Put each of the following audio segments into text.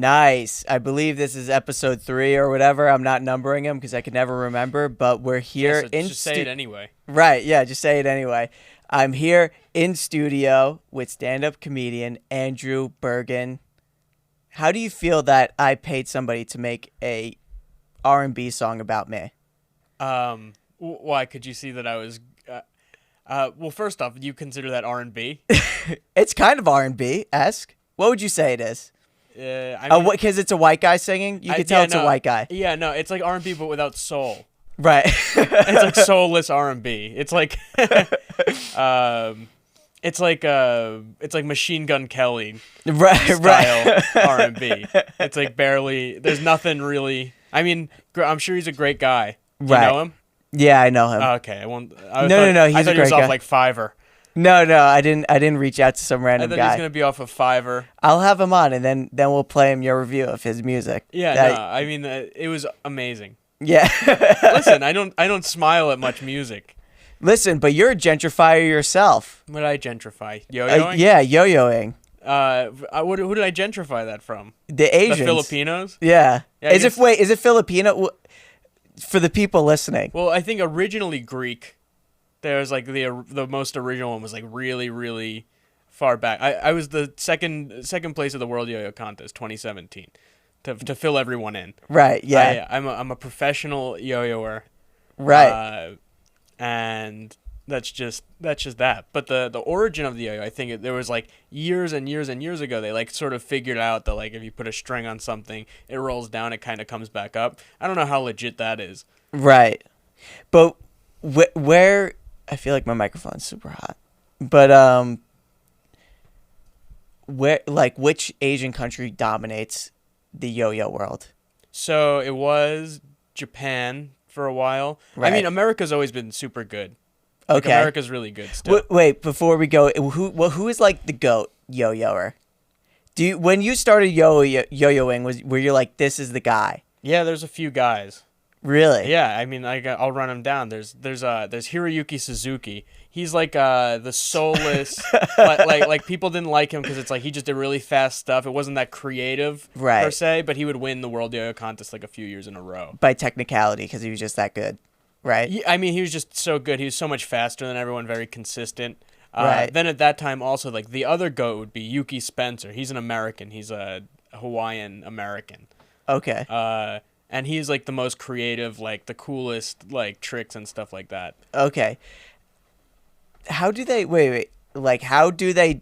Nice. I believe this is episode 3 or whatever. I'm not numbering them because I can never remember, but we're here so in just say it anyway. Right, yeah, just say it anyway. I'm here in studio with stand-up comedian Andrew Bergen. How do you feel that I paid somebody to make a R&B song about me? Why could you see that I was well, first off, you consider that R&B? It's kind of R&B-esque. What would you say it is? I mean, because it's a white guy singing? You can tell it's a white guy. Yeah, no, it's like R&B but without soul. Right. It's like soulless R&B. It's like it's like Machine Gun Kelly style R&B. It's like barely, there's nothing really. I mean, I'm sure he's a great guy. Do you know him? Yeah, I know him. Okay, I won't. No. He's I a thought great he was guy. off like Fiverr. No, I didn't reach out to some random I thought guy. he was gonna be off of Fiverr. I'll have him on, and then we'll play him your review of his music. Yeah, I mean, it was amazing. Yeah. Listen, I don't smile at much music. Listen, but you're a gentrifier yourself. What did I gentrify? Yo-yoing? Yeah, yo-yoing. Who did I gentrify that from? The Asians. The Filipinos? Yeah. Is guess... it Filipino? For the people listening. Well, I think originally Greek. There's like the most original one was like really, really far back. I was the second place of the World Yo-Yo Contest 2017 to fill everyone in. Right. Yeah. I'm a professional yo-yoer. Right. And that's just that. But the origin of the yo-yo, I think there was like years and years and years ago, they like sort of figured out that like if you put a string on something, it rolls down, it kind of comes back up. I don't know how legit that is. Right. But where I feel like my microphone's super hot. But where, like, which Asian country dominates the yo-yo world? So it was Japan for a while. Right. I mean, America's always been super good. Like, Okay. America's really good still. Wait, before we go, who is like the GOAT yo-yoer? When you started yo-yoing, were you like, this is the guy? Yeah, there's a few guys. Really? Yeah, I mean, I'll run them down. There's Hiroyuki Suzuki. He's like the soulless, like people didn't like him because it's like he just did really fast stuff. It wasn't that creative per se, but he would win the World Yo-Yo Contest like a few years in a row by technicality because he was just that good, right? Yeah, I mean, he was just so good. He was so much faster than everyone, very consistent. Right. Then at that time, also like the other GOAT would be Yuki Spencer. He's an American. He's a Hawaiian American. Okay. And he's like the most creative, like the coolest, like tricks and stuff like that. Okay. How do they wait? Like, how do they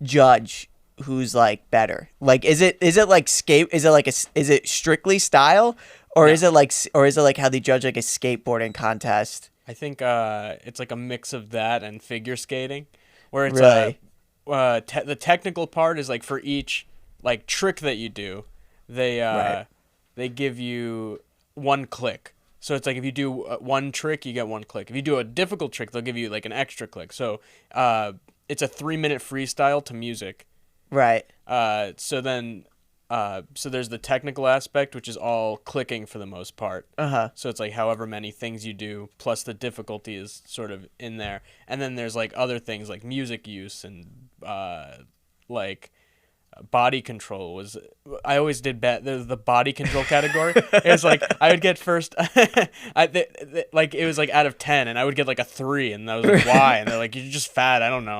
judge who's like better? Like, is it like is it strictly style, or No. is it like how they judge like a skateboarding contest? I think it's like a mix of that and figure skating, where it's Really? The technical part is like for each like trick that you do, they give you one click. So it's like if you do one trick, you get one click. If you do a difficult trick, they'll give you like an extra click. So it's a 3-minute freestyle to music. Right. So there's the technical aspect, which is all clicking for the most part. Uh-huh. So it's like however many things you do, plus the difficulty is sort of in there. And then there's like other things like music use and like body control was. I always did the body control category. It was like I would get first, like it was like out of 10, and I would get like a 3, and I was like, why? And they're like, you're just fat. I don't know.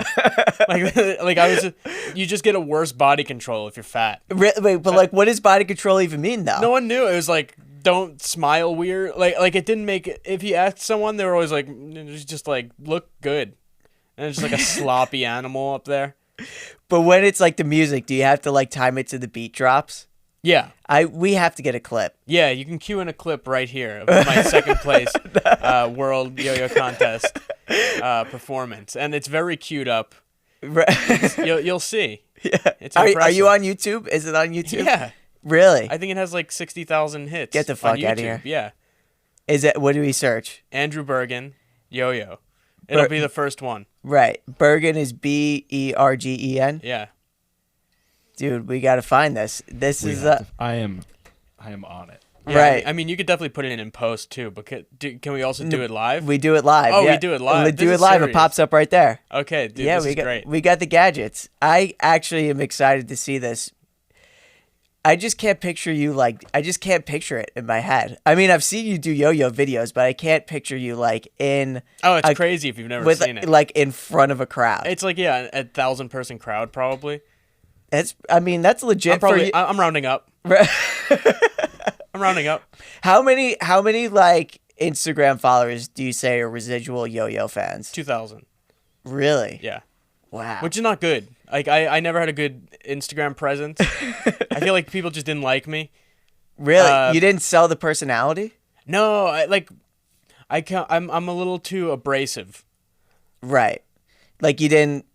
You just get a worse body control if you're fat. Wait, but like, what does body control even mean though? No one knew. It was like, don't smile weird. Like it didn't make. If you asked someone, they were always like, just like look good, and it's just like a sloppy animal up there. But when it's like the music, do you have to like time it to the beat drops? Yeah. We have to get a clip. Yeah, you can cue in a clip right here of my second place World Yo-Yo Contest performance, and it's very queued up. Right. You'll see. Yeah. It's impressive. Are you on YouTube? Is it on YouTube? Yeah. Really? I think it has like 60,000 hits. Get the fuck on out of YouTube. here. Yeah. Is it? What do we search? Andrew Bergen, Yo-Yo. It'll be the first one. Right. Bergen is Bergen. Yeah. Dude, we got to find this. I am on it. Yeah, right. I mean, you could definitely put it in post too, but can we also do it live? We do it live. Oh, yeah. we do it live. We do it live. It pops up right there. Okay, dude, yeah, this is great. We got the gadgets. I actually am excited to see this. I just can't picture you like. I just can't picture it in my head. I mean, I've seen you do yo-yo videos, but I can't picture you like in. Oh, it's crazy if you've never seen it. Like in front of a crowd. It's like a 1,000-person crowd probably. I mean, that's legit. I'm rounding up. I'm rounding up. How many like Instagram followers do you say are residual yo-yo fans? 2,000. Really? Yeah. Wow. Which is not good. Like I never had a good Instagram presence. I feel like people just didn't like me. Really? You didn't sell the personality? No, I'm a little too abrasive. Right. Like you didn't,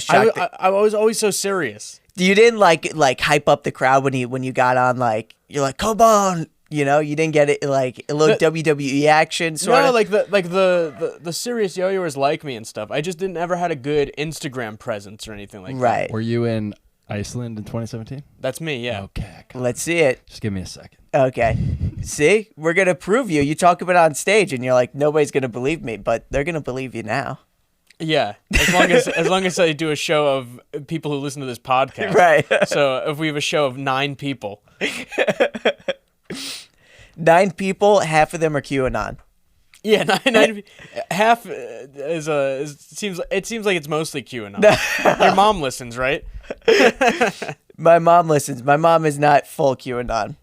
shock. I was always so serious. You didn't like hype up the crowd when you got on, like you're like, come on, you didn't get it like a little WWE action sort of. No, like the serious yo-yoers like me and stuff. I just didn't ever had a good Instagram presence or anything like that. Right. Were you in Iceland in 2017? That's me, yeah. Okay. Let's see it. Just give me a second. Okay. See, we're gonna prove you. You talk about it on stage, and you're like, nobody's gonna believe me, but they're gonna believe you now. Yeah, as long as I do a show of people who listen to this podcast. Right. So if we have a show of 9 people. 9 people, half of them are QAnon. Yeah, nine half seems like it's mostly QAnon. Your mom listens, right? My mom listens. My mom is not full QAnon.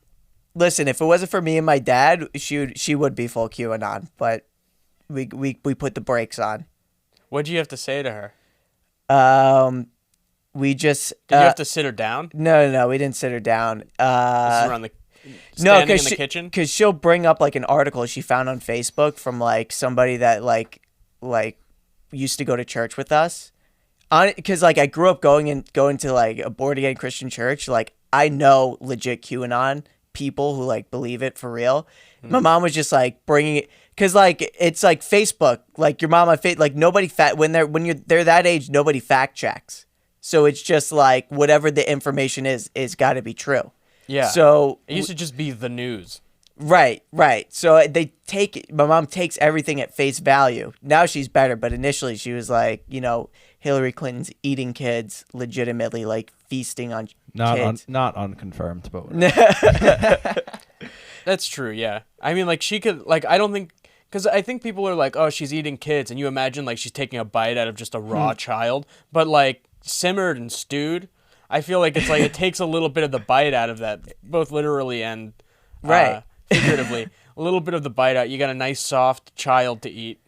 Listen, if it wasn't for me and my dad, she would be full QAnon, but we put the brakes on. What'd you have to say to her? We just Did you have to sit her down? No, we didn't sit her down. This is around standing in the kitchen? Because she'll bring up like an article she found on Facebook from like somebody that like used to go to church with us. Because like I grew up going to like a born again Christian church. Like I know legit QAnon people who like believe it for real. My mom was just like bringing it because like it's like Facebook. Like your mom on Facebook. Like nobody when they're that age, nobody fact checks. So it's just like whatever the information is got to be true. Yeah. So it used to just be the news. Right. So my mom takes everything at face value. Now she's better, but initially she was like, Hillary Clinton's eating kids, legitimately like feasting on kids. Not unconfirmed, but That's true, yeah. I mean, like she could, like I don't think, because I think people are like, oh, she's eating kids, and you imagine like she's taking a bite out of just a raw child, but like simmered and stewed. I feel like it's like it takes a little bit of the bite out of that, both literally and figuratively. A little bit of the bite out. You got a nice soft child to eat.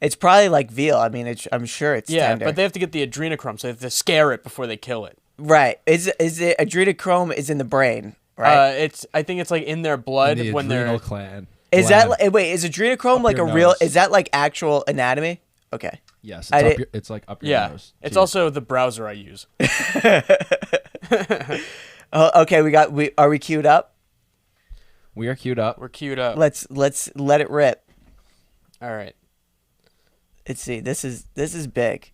It's probably like veal. I mean, I'm sure it's tender. But they have to get the adrenochrome, so they have to scare it before they kill it. Right. Is it adrenochrome is in the brain, right? I think it's like in their blood in the when adrenal they're. gland. Is that wait? Is adrenochrome like a real? nose. Is that like actual anatomy? Okay. Yes, it's like up your nose. It's also the browser I use. Oh, okay. Are we queued up? We are queued up. We're queued up. Let's let it rip. All right. Let's see. This is big.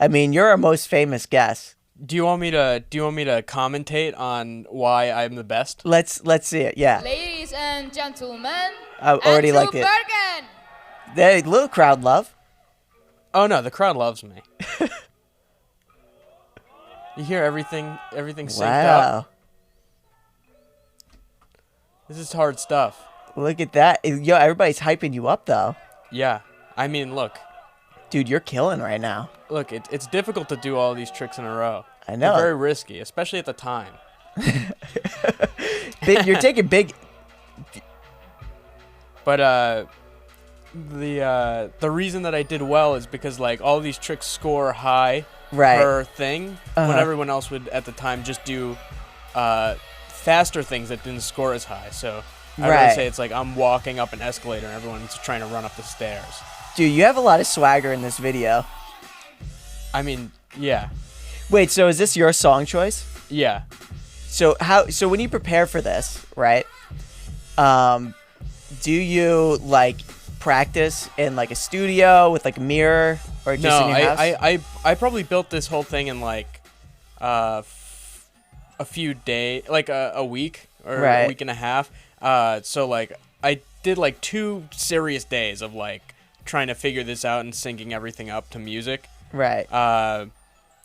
I mean, you're our most famous guest. Do you want me to commentate on why I'm the best? Let's see it. Yeah. Ladies and gentlemen, I already like it. Bergen. There, little crowd love. Oh no, the crowd loves me. You hear everything synced up. This is hard stuff. Look at that. Yo, everybody's hyping you up though. Yeah. I mean, look. Dude, you're killing right now. Look, it's difficult to do all these tricks in a row. I know. They're very risky, especially at the time. You're taking big. But the reason that I did well is because like all these tricks score high per thing, when everyone else would at the time just do faster things that didn't score as high. So I really say it's like I'm walking up an escalator and everyone's trying to run up the stairs. Dude, you have a lot of swagger in this video. I mean, yeah. Wait, so is this your song choice? Yeah. So when you prepare for this, right? Do you like practice in like a studio with like a mirror or just in your house? I probably built this whole thing in like a few days, like a week or a week and a half. So like I did like 2 serious days of like trying to figure this out and syncing everything up to music. Right.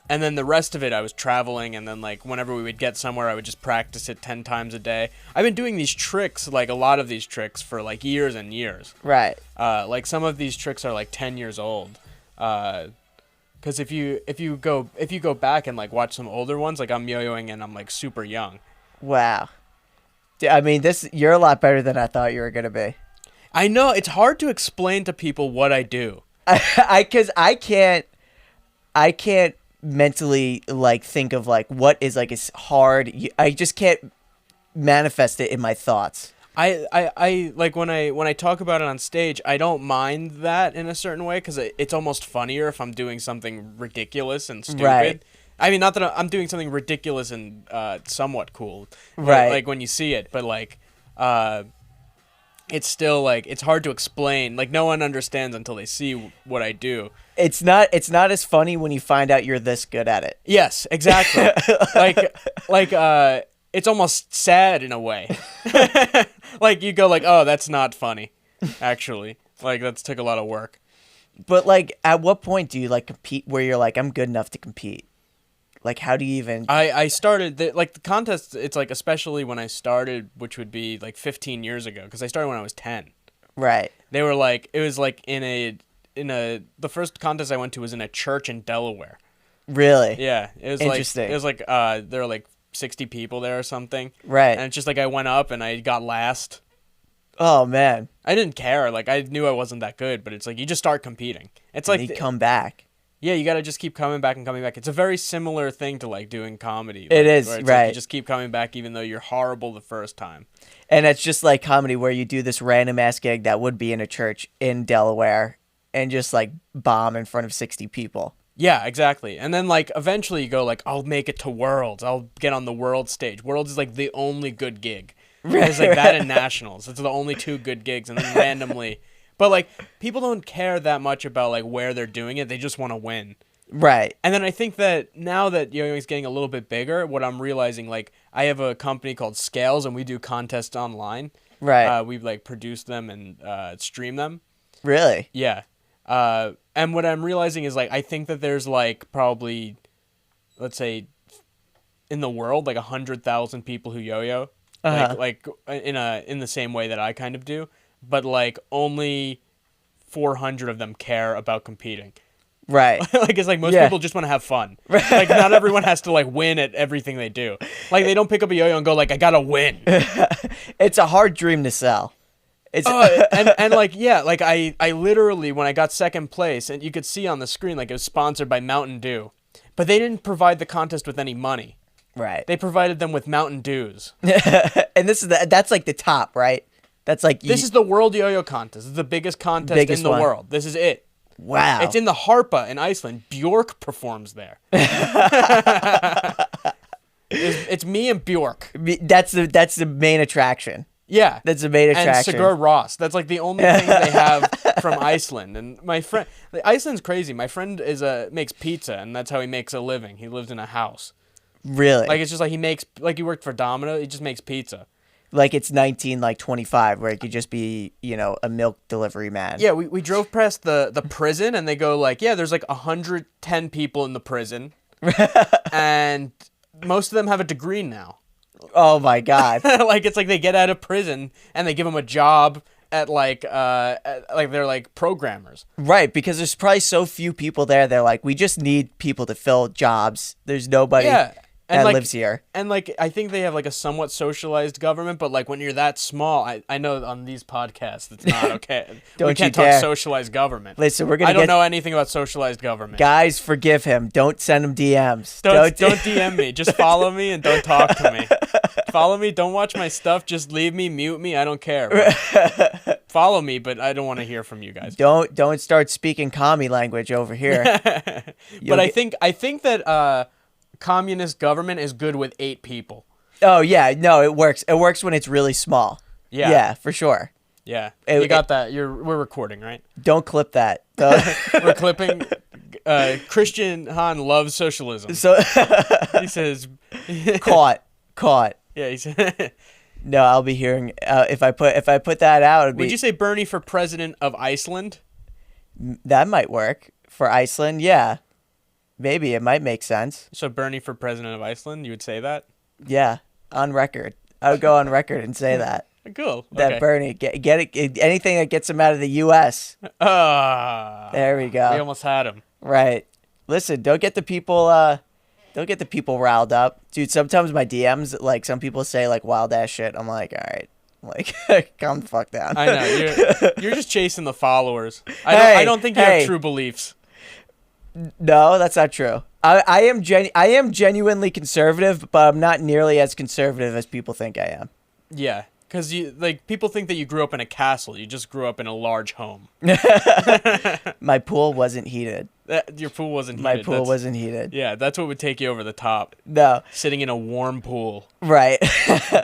And then the rest of it, I was traveling, and then, like, whenever we would get somewhere, I would just practice it 10 times a day. I've been doing these tricks, like, a lot of these tricks for, like, years and years. Right. Like, some of these tricks are, like, 10 years old. Because if you go back and, like, watch some older ones, like, I'm yo-yoing and I'm, like, super young. Wow. I mean, you're a lot better than I thought you were going to be. I know. It's hard to explain to people what I do. Because I can't mentally, like, think of, like, what is, like, it's hard. I just can't manifest it in my thoughts. I like when I talk about it on stage, I don't mind that in a certain way because it's almost funnier if I'm doing something ridiculous and stupid. Right. I mean, not that I'm doing something ridiculous and somewhat cool. Right. Like when you see it, but like, it's still like it's hard to explain. Like no one understands until they see what I do. It's not as funny when you find out you're this good at it. Yes, exactly. It's almost sad in a way. Like you go like, oh, that's not funny, actually. Like that took a lot of work. But like, at what point do you like compete where you're like, I'm good enough to compete? Like, how do you even? I started the contest. It's like especially when I started, which would be like 15 years ago, because I started when I was 10. Right. They were like, it was like the first contest I went to was in a church in Delaware. Really? Yeah, it was interesting. Like, it was like there were like 60 people there or something. Right. And it's just like I went up and I got last. Oh man. I didn't care. Like I knew I wasn't that good, but it's like you just start competing. It's And like you come back. Yeah, you got to just keep coming back and coming back. It's a very similar thing to like doing comedy. It is, where it's right. Like you just keep coming back even though you're horrible the first time. And it's just like comedy where you do this random ass gig that would be in a church in Delaware and just like bomb in front of 60 people. Yeah, exactly. And then like eventually you go like, I'll make it to Worlds. I'll get on the World stage. Worlds is like the only good gig. It's like that and Nationals. It's the only two good gigs. And then randomly, but like people don't care that much about like where they're doing it. They just want to win. Right. And then I think that now that YoYo is getting a little bit bigger, what I'm realizing, like I have a company called Scales and we do contests online. Right. We like produce them and stream them. Really? Yeah. And what I'm realizing is like I think that there's like probably, let's say, in the world like 100,000 people who yo-yo, like in the same way that I kind of do, but like only 400 of them care about competing. Right. Like it's like most people just want to have fun. Like not everyone has to like win at everything they do. Like they don't pick up a yo-yo and go like I gotta win. It's a hard dream to sell. It's and like yeah, like I literally when I got second place and you could see on the screen like it was sponsored by Mountain Dew, but they didn't provide the contest with any money. Right. They provided them with Mountain Dews. And that's like the top, right? That's like This is the World Yo-Yo Contest. It's the biggest contest in the world. This is it. Wow. It's in the Harpa in Iceland. Bjork performs there. It's me and Bjork. That's the main attraction. Yeah. That's the main attraction. And Sigur Rós. That's like the only thing they have from Iceland. And my friend, Iceland's crazy. My friend makes pizza, and that's how he makes a living. He lives in a house. Really? Like it's just like he worked for Domino. He just makes pizza. Like it's 1925 where it could just be, a milk delivery man. Yeah, we drove past the prison and they go like, yeah, there's like 110 people in the prison. And most of them have a degree now. Oh my God. Like it's like they get out of prison and they give them a job at like they're like programmers. Right, because there's probably so few people there. They're like, we just need people to fill jobs. There's nobody that lives here. And like I think they have like a somewhat socialized government, but like when you're that small, I know on these podcasts it's not okay. We can't talk socialized government. Listen, I don't know anything about socialized government. Guys, forgive him. Don't send him DMs. Don't DM me. Just follow me and don't talk to me. Follow me. Don't watch my stuff. Just leave me. Mute me. I don't care. Follow me, but I don't want to hear from you guys. Don't start speaking commie language over here. But I think that communist government is good with 8 people. Oh yeah, no, it works. It works when it's really small. Yeah, for sure. Yeah, you got that. We're recording, right? Don't clip that. We're clipping. Christian Han loves socialism. So he says, caught. Yeah, he said. No, I'll be hearing if I put that out. Would you say Bernie for president of Iceland? That might work for Iceland. Yeah. maybe it might make sense. So Bernie for president of Iceland, you would say that? Yeah, on record. I would go on record and say that. Cool. That Okay. Bernie get it, anything that gets him out of the U.S. There we go. We almost had him. Right. Listen, don't get the people riled up, dude. Sometimes my DMs, like some people say like wild ass shit. I'm like, all right, like calm the fuck down. I know you're just chasing the followers. I don't think you have true beliefs. No, that's not true. I am genuinely conservative, but I'm not nearly as conservative as people think I am. Yeah, because people think that you grew up in a castle. You just grew up in a large home. My pool wasn't heated. Your pool wasn't heated. My pool wasn't heated. Yeah, that's what would take you over the top. No. Sitting in a warm pool. Right.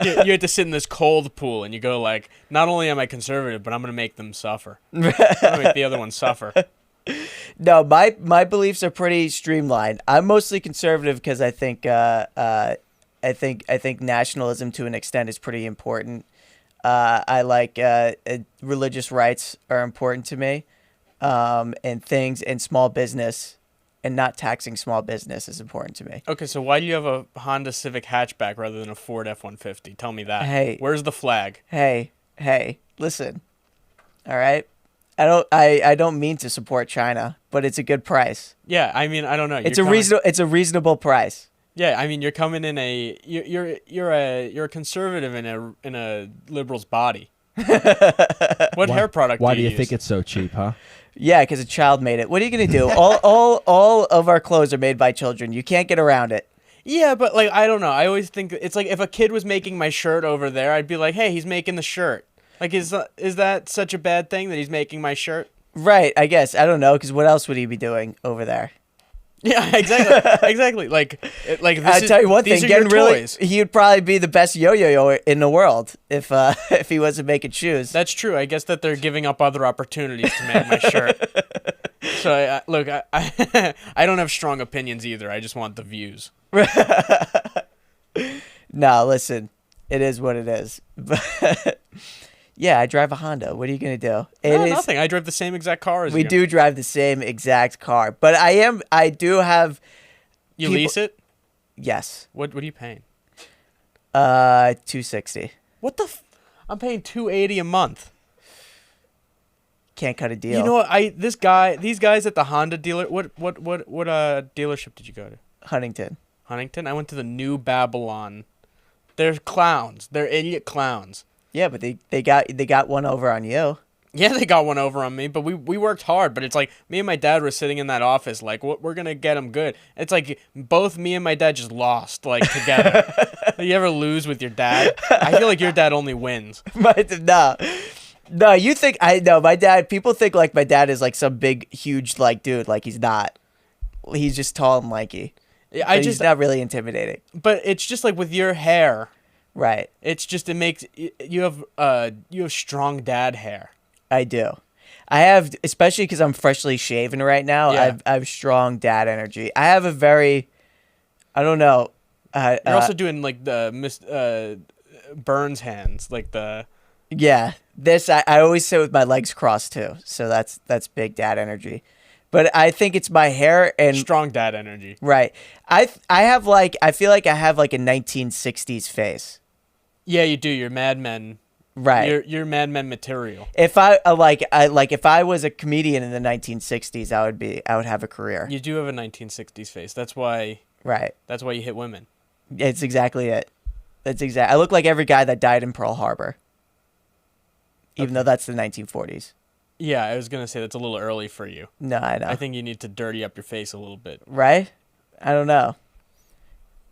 You had to sit in this cold pool, and you go like, not only am I conservative, but I'm going to make them suffer. I'm going to make the other one suffer. No, my beliefs are pretty streamlined. I'm mostly conservative because I think nationalism to an extent is pretty important. I like religious rights are important to me, and small business, and not taxing small business is important to me. Okay, so why do you have a Honda Civic hatchback rather than a Ford F-150? Tell me that. Hey. Where's the flag? Hey, listen. All right. I don't mean to support China, but it's a good price. Yeah, I mean, I don't know. It's a reasonable price. Yeah, I mean, you're coming in you're a conservative in a liberal's body. What hair product? Why do you think use? it's so cheap, huh? Yeah, because a child made it. What are you gonna do? all of our clothes are made by children. You can't get around it. Yeah, but like I don't know. I always think it's like if a kid was making my shirt over there, I'd be like, hey, he's making the shirt. Like, is that such a bad thing that he's making my shirt? Right, I guess. I don't know, because what else would he be doing over there? Yeah, exactly. Exactly. I'll tell you one thing. Getting really, toys. he would probably be the best yo-yo in the world if he wasn't making shoes. That's true. I guess that they're giving up other opportunities to make my shirt. So, I don't have strong opinions either. I just want the views. No, listen. It is what it is. Yeah, I drive a Honda. What are you going to do? Nothing. I drive the same exact car as you. We do drive the same exact car. But I do have... You lease it? Yes. What are you paying? $260. What the I'm paying $280 a month. Can't cut a deal. You know what? These guys at the Honda dealer, what dealership did you go to? Huntington. I went to the New Babylon. They're clowns. They're idiot clowns. Yeah, but they got one over on you. Yeah, they got one over on me, but we worked hard. But it's like me and my dad were sitting in that office, like, we're gonna get them good. It's like both me and my dad just lost, like, together. You ever lose with your dad? I feel like your dad only wins. No, you think my dad. People think like my dad is like some big, huge like dude. Like he's not. He's just tall and lanky. Yeah, he's not really intimidating. But it's just like with your hair. Right. It's just it makes you have strong dad hair. I do. I have, especially because I'm freshly shaven right now. Yeah. I have strong dad energy. I have a very, I don't know. You're also doing like the Burns hands, like the. Yeah, this I always sit with my legs crossed too. So that's big dad energy. But I think it's my hair and strong dad energy. Right. I feel like I have like a 1960s face. Yeah, you do. You're Mad Men. Right. You're Mad Men material. If if I was a comedian in the 1960s, I would have a career. You do have a 1960s face. That's why. Right. That's why you hit women. It's exactly it. I look like every guy that died in Pearl Harbor. Even though that's the 1940s. Yeah, I was gonna say that's a little early for you. No, I know. I think you need to dirty up your face a little bit. Right? I don't know.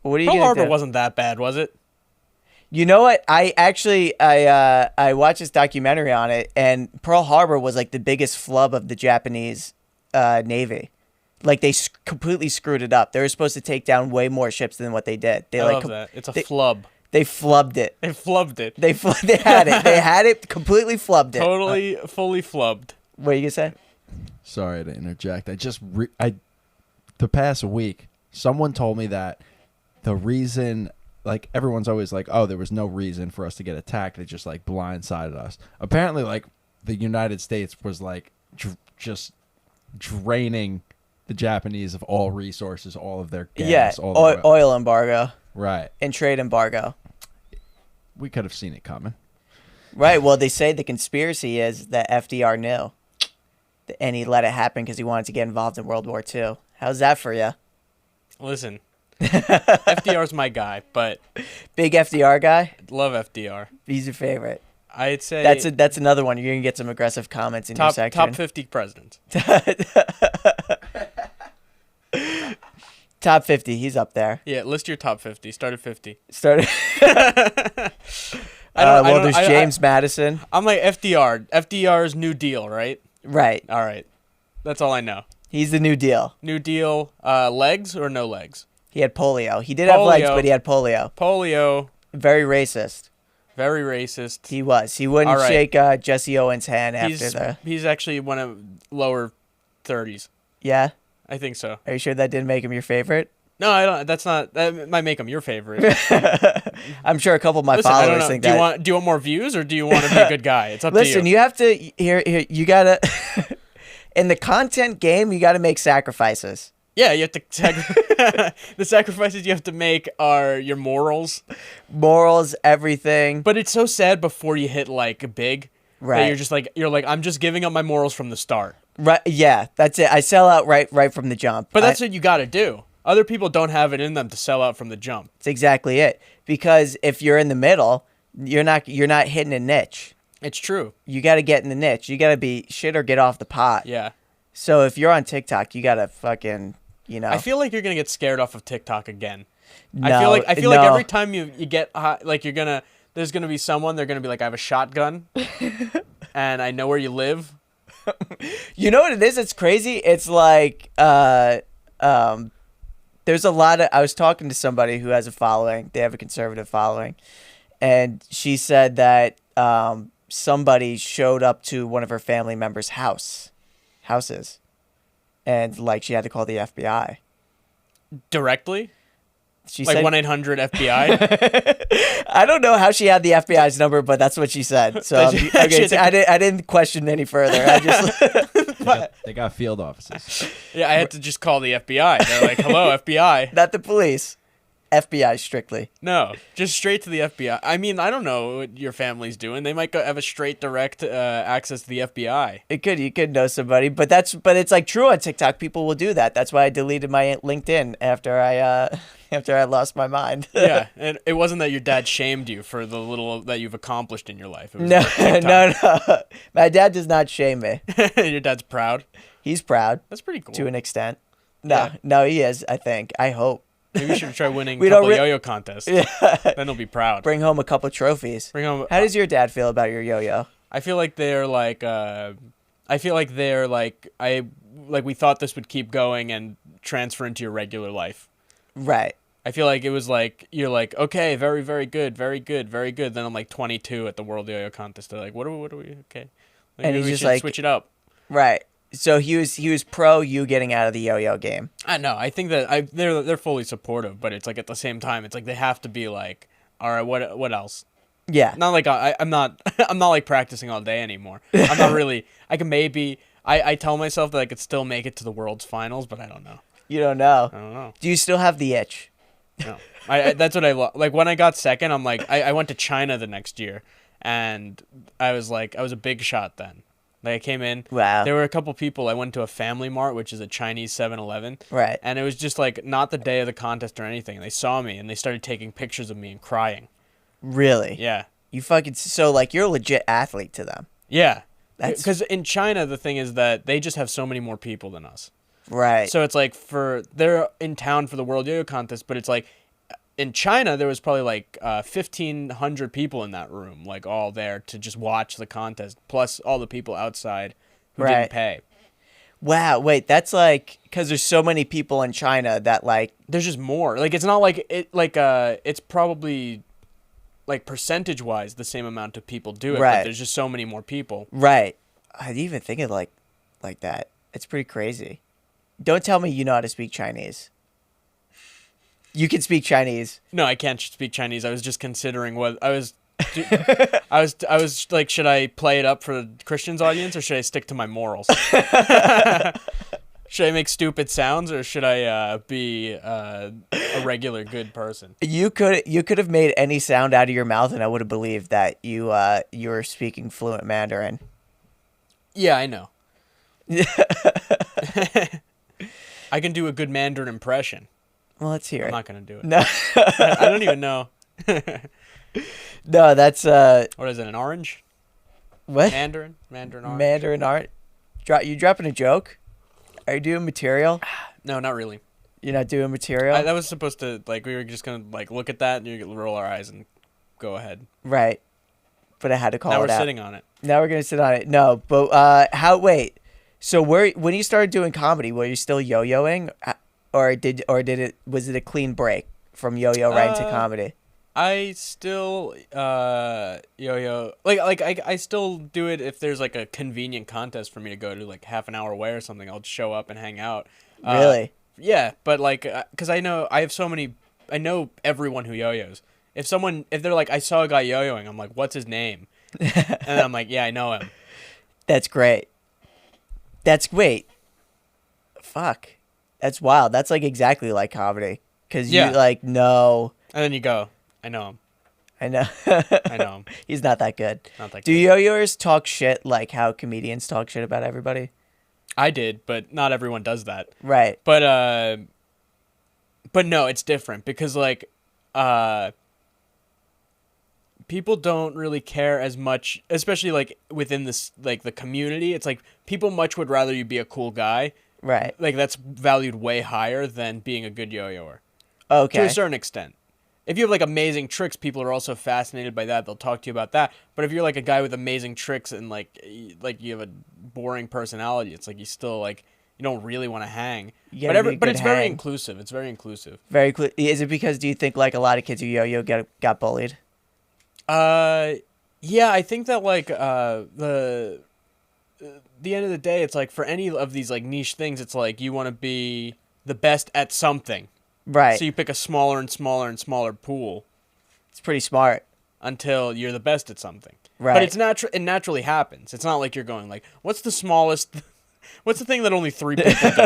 What are you Pearl gonna Harbor do? wasn't that bad, was it? You know what? I watched this documentary on it, and Pearl Harbor was like the biggest flub of the Japanese Navy. Like they completely screwed it up. They were supposed to take down way more ships than what they did. I love that. It's a flub. They flubbed it. They flubbed it. They had it. They had it completely flubbed it. Totally, fully flubbed. What are you gonna say? Sorry to interject. The past week, someone told me that the reason, like, everyone's always like, oh, there was no reason for us to get attacked. They just, like, blindsided us. Apparently, like, the United States was, like, just draining the Japanese of all resources, all of their gas, Yeah, all their oil embargo right. and trade embargo. We could have seen it coming. Right. Well, they say the conspiracy is that FDR knew, and he let it happen because he wanted to get involved in World War II. How's that for you? Listen, FDR's my guy, but Big FDR guy. love FDR. He's your favorite. I'd say That's another one. You're gonna get some aggressive comments in your top section. 50 presidents. Top 50. He's up there. Yeah, list your top 50. Start at 50. Started. There's James Madison. I'm like FDR. FDR's New Deal, right? Right. All right. That's all I know. He's the New Deal. New Deal, legs or no legs? He had polio. He did have legs, Polio. but he had polio. Polio, Very racist. very racist. He was. He wouldn't All right. shake Jesse Owens' hand after He's actually one of lower 30s. Yeah? I think so. Are you sure that didn't make him your favorite? No, I don't. That might make him your favorite. I'm sure a couple of my Listen, I don't followers know. think Do that. you want more views or do you want to be a good guy? It's up Listen, to you. you have to here you gotta in the content game you gotta make sacrifices. Yeah, you have to. The sacrifices you have to make are your morals. Morals, everything. But it's so sad before you hit like big. Right. That you're like I'm just giving up my morals from the start. Right, yeah, that's it. I sell out right from the jump. But that's what you got to do. Other people don't have it in them to sell out from the jump. That's exactly it. Because if you're in the middle, you're not hitting a niche. It's true. You got to get in the niche. You got to be shit or get off the pot. Yeah. So if you're on TikTok, you got to fucking, I feel like you're gonna get scared off of TikTok again. No, I feel like no. every time you get hot, like there's gonna be someone, they're gonna be like, I have a shotgun, and I know where you live. You know what it is? It's crazy. It's like there's a lot of. I was talking to somebody who has a following. They have a conservative following, and she said that somebody showed up to one of her family members' houses, and like she had to call the FBI. Directly? She Like said 1-800-FBI? I don't know how she had the FBI's number, but that's what she said. So okay, so I didn't question any further. I just They got field offices. Yeah, I had to just call the FBI. They're like, hello, FBI. not the police, FBI strictly. No, just straight to the FBI. I mean, I don't know what your family's doing. They might have a straight direct access to the FBI. You could know somebody, but it's like true on TikTok. People will do that. That's why I deleted my LinkedIn after I lost my mind. Yeah, and it wasn't that your dad shamed you for the little that you've accomplished in your life. It was No, about TikTok. no. My dad does not shame me. Your dad's proud. He's proud That's pretty cool. to an extent. Yeah. No, he is. I think. I hope. Maybe you should try winning We a don't couple re- yo-yo contests. Yeah. Then he'll be proud. Bring home a couple trophies. Bring home. How does your dad feel about your yo-yo? I feel like they're like. I feel like they're like. We thought this would keep going and transfer into your regular life. Right. I feel like it was like you're like, okay, very, very good, very good, very good. Then I'm like 22 at the World Yo-Yo Contest. They're like, what are we? Okay, like, And maybe he's we just should like- switch it up. Right. So he was pro you getting out of the yo-yo game. I know. I think that they're fully supportive, but it's like at the same time, it's like they have to be like, all right, what else? Yeah. Not like I'm not like practicing all day anymore. I'm not really. I can maybe. I tell myself that I could still make it to the world's finals, but I don't know. You don't know. I don't know. Do you still have the itch? No. That's what like when I got second. I'm like I went to China the next year, and I was a big shot then. Like I came in. Wow. There were a couple people. I went to a Family Mart, which is a Chinese 7-Eleven. Right. And it was just like not the day of the contest or anything. And they saw me and they started taking pictures of me and crying. Really? Yeah. You fucking so like you're a legit athlete to them. Yeah. That's- Because in China, the thing is that they just have so many more people than us. Right. So it's like they're in town for the World Yo-Yo Contest, but it's like in China there was probably like 1,500 people in that room, like all there to just watch the contest, plus all the people outside who Right. didn't pay. Wow. Wait, that's like because there's so many people in China that like There's just more. Like it's not like it's probably like percentage wise the same amount of people do it, Right. but there's just so many more people. right. I didn't even think of like that. It's pretty crazy. Don't tell me you know how to speak Chinese. You can speak Chinese. No, I can't speak Chinese. I was just considering what I was. I was like, should I play it up for the Christians audience or should I stick to my morals? Should I make stupid sounds or should I be a regular good person? You could have made any sound out of your mouth, and I would have believed that you were speaking fluent Mandarin. Yeah, I know. I can do a good Mandarin impression. Well, let's hear I'm it. not gonna do it. No, I don't even know. no, that's What is it? An orange? what? Mandarin orange. Mandarin art. You dropping a joke? Are you doing material? No, not really. You're not doing material, That was supposed to we were just gonna look at that and you roll our eyes and go ahead. right? But I had to call Now it we're out. sitting on it. Now we're gonna sit on it. No, but how? Wait. So when you started doing comedy, were you still yo-yoing, or was it a clean break from yo-yo right into comedy? I still yo-yo I still do it if there's a convenient contest for me to go to half an hour away or something. I'll show up and hang out. Really? Yeah, but because I know everyone who yo-yos. If they're I saw a guy yo-yoing, I'm like, what's his name? And I'm like, yeah, I know him. That's great. Wait. Fuck. That's wild. That's exactly like comedy. Because Yeah. you know. And then you go, I know him. I know. I know him. He's not that good. Not that Do good. yo-yoers talk shit like how comedians talk shit about everybody? I did, but not everyone does that. Right. But no, it's different because people don't really care as much, especially within this the community. It's people much would rather you be a cool guy. Right. That's valued way higher than being a good yo-yoer. Okay. To a certain extent. If you have amazing tricks, people are also fascinated by that. They'll talk to you about that. But if you're a guy with amazing tricks and you have a boring personality, it's you still you don't really want to hang. You gotta be a But good it's very hang. inclusive. It's very inclusive. Very cool. Is it because do you think a lot of kids who yo-yo got bullied? Yeah, I think that the end of the day, it's for any of these niche things, it's you want to be the best at something. Right. So you pick a smaller and smaller and smaller pool It's pretty smart. until you're the best at something. Right. But it's it naturally happens. It's not you're going what's the smallest what's the thing that only 3 people do?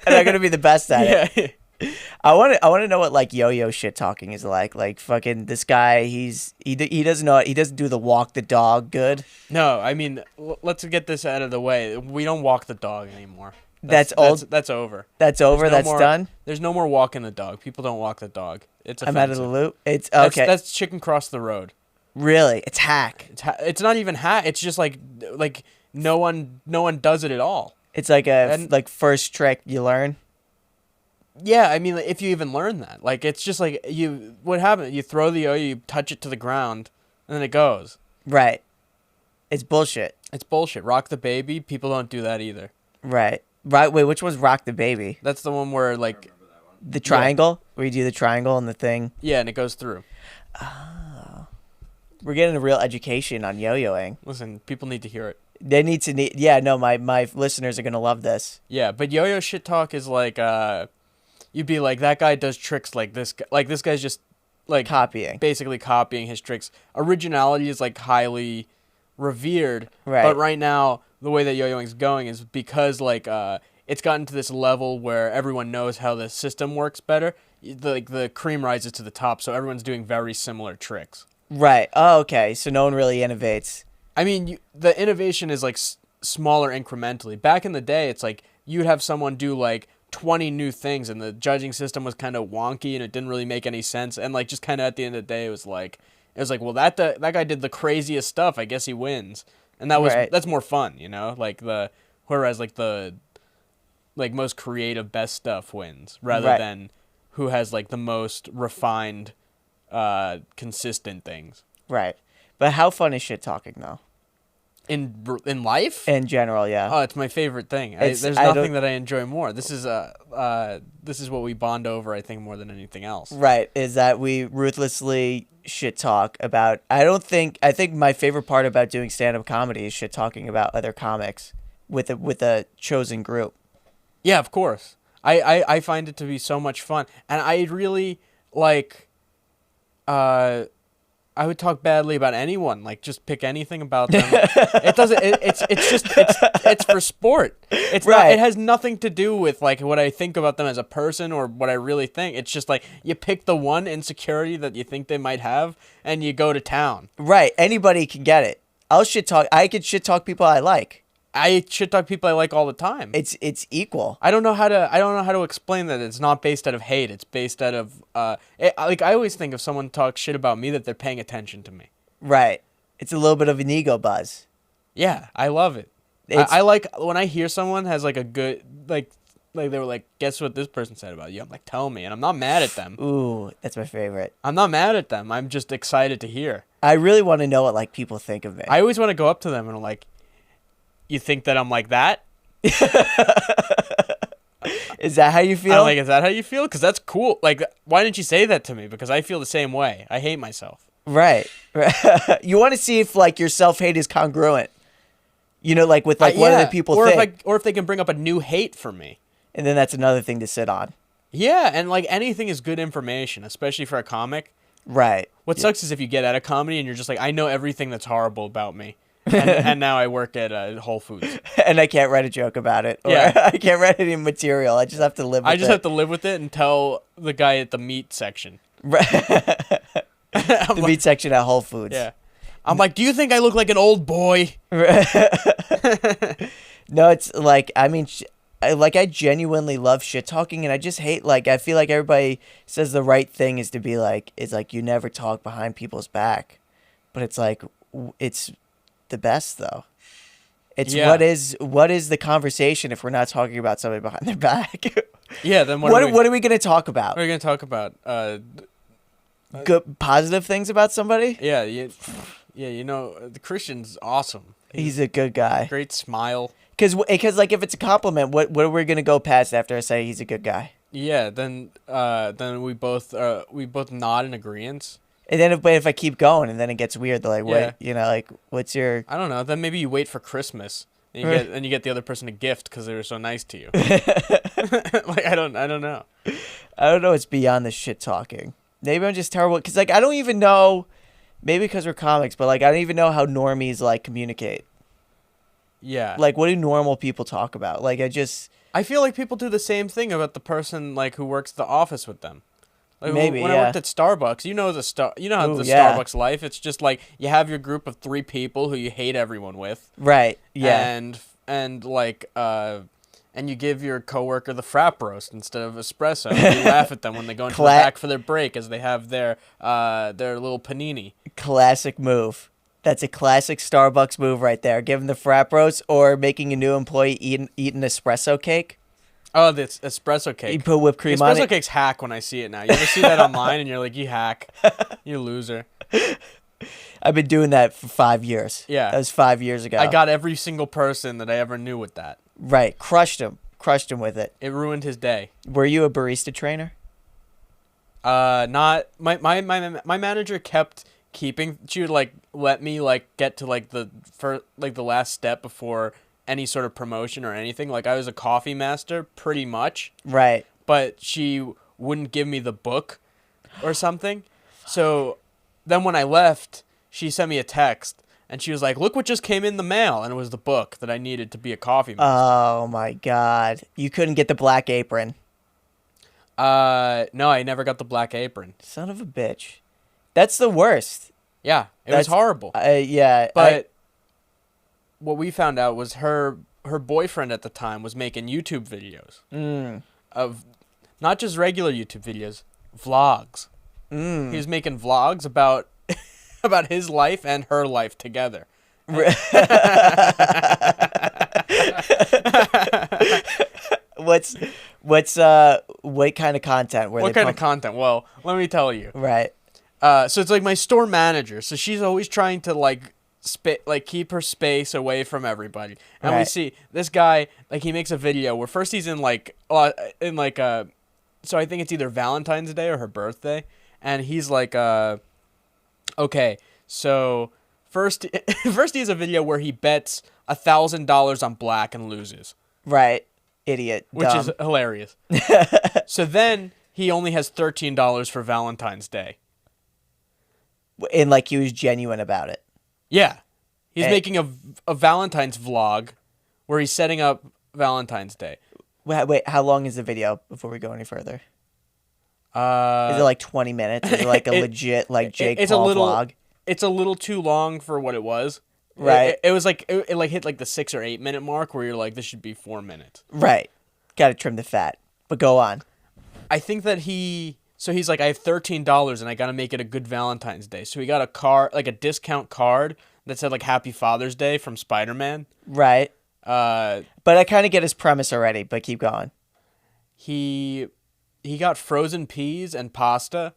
And I'm gonna be the best at it. Yeah. I want to know what yo-yo shit talking is like. Fucking this guy, he doesn't do the walk the dog good. No, I mean, let's get this out of the way. We don't walk the dog anymore. That's old. That's over. That's over. There's That's no more- done. There's no more walking the dog. People don't walk the dog. It's I'm out of offensive. the loop. It's That's- okay. That's chicken cross the road. Really, it's hack. It's not even It's just no one does it at all. It's like a And- first trick you learn. Yeah, I mean, if you even learn that, it's just what happened? You throw the yo, you touch it to the ground, and then it goes. Right. It's bullshit. It's bullshit. Rock the baby. People don't do that either. Right. Right. Wait, which was rock the baby? That's the one where The triangle, where you do the triangle and the thing. yeah, and it goes through. We're getting a real education on yo-yoing. Listen, people need to hear it. They need to need. Yeah, no, my listeners are gonna love this. Yeah, but yo-yo shit talk is you'd be that guy does tricks like this. This guy's just Copying. basically copying his tricks. Originality is highly revered. Right. But right now, the way that yo-yoing's going is because it's gotten to this level where everyone knows how the system works better. The cream rises to the top, so everyone's doing very similar tricks. Right. Oh, okay. So no one really innovates. I mean, the innovation is smaller incrementally. Back in the day, it's you'd have someone do 20 new things, and the judging system was kind of wonky, and it didn't really make any sense. And just kind of at the end of the day, it was well, that guy did the craziest stuff. I guess he wins, and that's more fun, whereas the most creative, best stuff wins rather Right. than who has the most refined, consistent things. Right. But how fun is shit talking though? In life. In general, yeah. Oh, it's my favorite thing. It's- There's I don't- nothing that I enjoy more. This is what we bond over, I think, more than anything else. Right. Is that we ruthlessly shit talk about. I think my favorite part about doing stand up comedy is shit talking about other comics with a chosen group. Yeah, of course. I find it to be so much fun, and I really I would talk badly about anyone. Like, just pick anything about them. It doesn't. It's for sport. It's not. Right. It has nothing to do with like what I think about them as a person or what I really think. It's just like you pick the one insecurity that you think they might have, and you go to town. Right. Anybody can get it. I'll shit talk. I could shit talk people I like. I shit talk people I like all the time. It's equal. I don't know how to explain that it's not based out of hate. It's based out of like I always think if someone talks shit about me that they're paying attention to me. Right. It's a little bit of an ego buzz. Yeah, I love it. It's- I like when I hear someone has like a good like they were like, guess what this person said about you? I'm like, tell me, and I'm not mad at them. Ooh, that's my favorite. I'm not mad at them. I'm just excited to hear. I really want to know what like people think of me. I always want to go up to them and I'm like, you think that I'm like that? Is that how you feel? I'm like, is that how you feel? Because that's cool. Like, why didn't you say that to me? Because I feel the same way. I hate myself. Right. You want to see if like your self-hate is congruent. You know, like with like what other people think. Or if they can bring up a new hate for me. And then that's another thing to sit on. Yeah, and like anything is good information, especially for a comic. Right. What sucks is if you get out of comedy and you're just like, I know everything that's horrible about me. And now I work at Whole Foods. And I can't write a joke about it. Or Yeah. I can't write any material. I just have to live with it. I just have to live with it and tell the guy at the meat section. the meat section at Whole Foods. Yeah. I'm like, do you think I look like an old boy? No, it's like, I mean, I genuinely love shit talking, and I just hate, like, I feel like everybody says the right thing is to be like, it's like you never talk behind people's back. But it's like, it's the best, though. It's Yeah. what is the conversation if we're not talking about somebody behind their back? Yeah, then What are we going to talk about? What are we going to talk about? Good positive things about somebody? Yeah, you know, the Christian's awesome. He's a good guy. Great smile. Because like if it's a compliment, what are we gonna go past after I say he's a good guy? Yeah, then we both nod in agreement. And then if I keep going and then it gets weird, they're like, Yeah. wait, you know, like what's your? I don't know. Then maybe you wait for Christmas and you get the other person a gift because they were so nice to you. Like I don't know. I don't know. It's beyond the shit talking. Maybe I'm just terrible because like I don't even know. Maybe because we're comics, but like I don't even know how normies like communicate. Yeah. Like what do normal people talk about? Like I feel like people do the same thing about the person like who works the office with them. Like Maybe, when yeah. I worked at Starbucks, you know how Ooh, the yeah. Starbucks life. It's just like you have your group of 3 people who you hate everyone with. right. Yeah. And you give your coworker the frap roast instead of espresso. And you laugh at them when they go into the back for their break as they have their little panini. Classic move. That's a classic Starbucks move right there. Give them the frap roast or making a new employee eat an espresso cake. Oh, this espresso cake. You put whipped cream on Espresso it. cake's hack when I see it now. You ever see that online and you're like, you hack. You loser. I've been doing that for 5 years. Yeah. That was 5 years ago. I got every single person that I ever knew with that. Right. Crushed him with it. It ruined his day. Were you a barista trainer? Not my manager kept keeping. She would like let me like get to like the last step before any sort of promotion or anything. Like I was a coffee master pretty much. Right. But she wouldn't give me the book or something. So then when I left, she sent me a text and she was like, "Look what just came in the mail." And it was the book that I needed to be a coffee master. Oh my God. You couldn't get the black apron. No, I never got the black apron. Son of a bitch. That's the worst. Yeah, it was horrible. Yeah. But what we found out was her boyfriend at the time was making YouTube videos of not just regular YouTube videos, vlogs. He was making vlogs about about his life and her life together. What kind of content were What they kind of content? Well, let me tell you. Right. So it's like my store manager. So she's always trying to like keep her space away from everybody. And we Right. see this guy, like he makes a video where first he's in so I think it's either Valentine's Day or her birthday, and he's like okay, so first he has a video where he bets $1,000 on black and loses. Right. Idiot. Which Dumb. is hilarious. So then he only has $13 for Valentine's Day. And like he was genuine about it. Yeah. He's Eh. making a Valentine's vlog where he's setting up Valentine's Day. Wait, how long is the video before we go any further? Uh, Is it like 20 minutes? Is it like a legit like Jake it's Paul a little, vlog? It's a little too long for what it was. Right. It was like it like hit like the 6 or 8 minute mark where you're like, this should be 4 minutes. Right. Got to trim the fat. But go on. I think that he's like, I have $13 and I got to make it a good Valentine's Day. So he got a card, like a discount card that said like Happy Father's Day from Spider-Man. Right. But I kind of get his premise already, but keep going. he got frozen peas and pasta.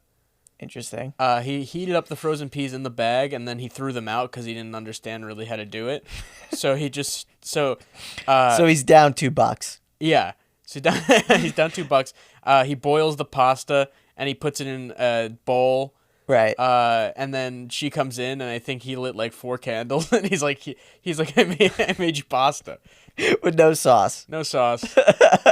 Interesting. He heated up the frozen peas in the bag and then he threw them out because he didn't understand really how to do it. So So he's down $2. yeah. So he's down $2. He boils the pasta and he puts it in a bowl. Right. And then she comes in and I think he lit like 4 candles and he's like, I made you pasta. With no sauce. No sauce.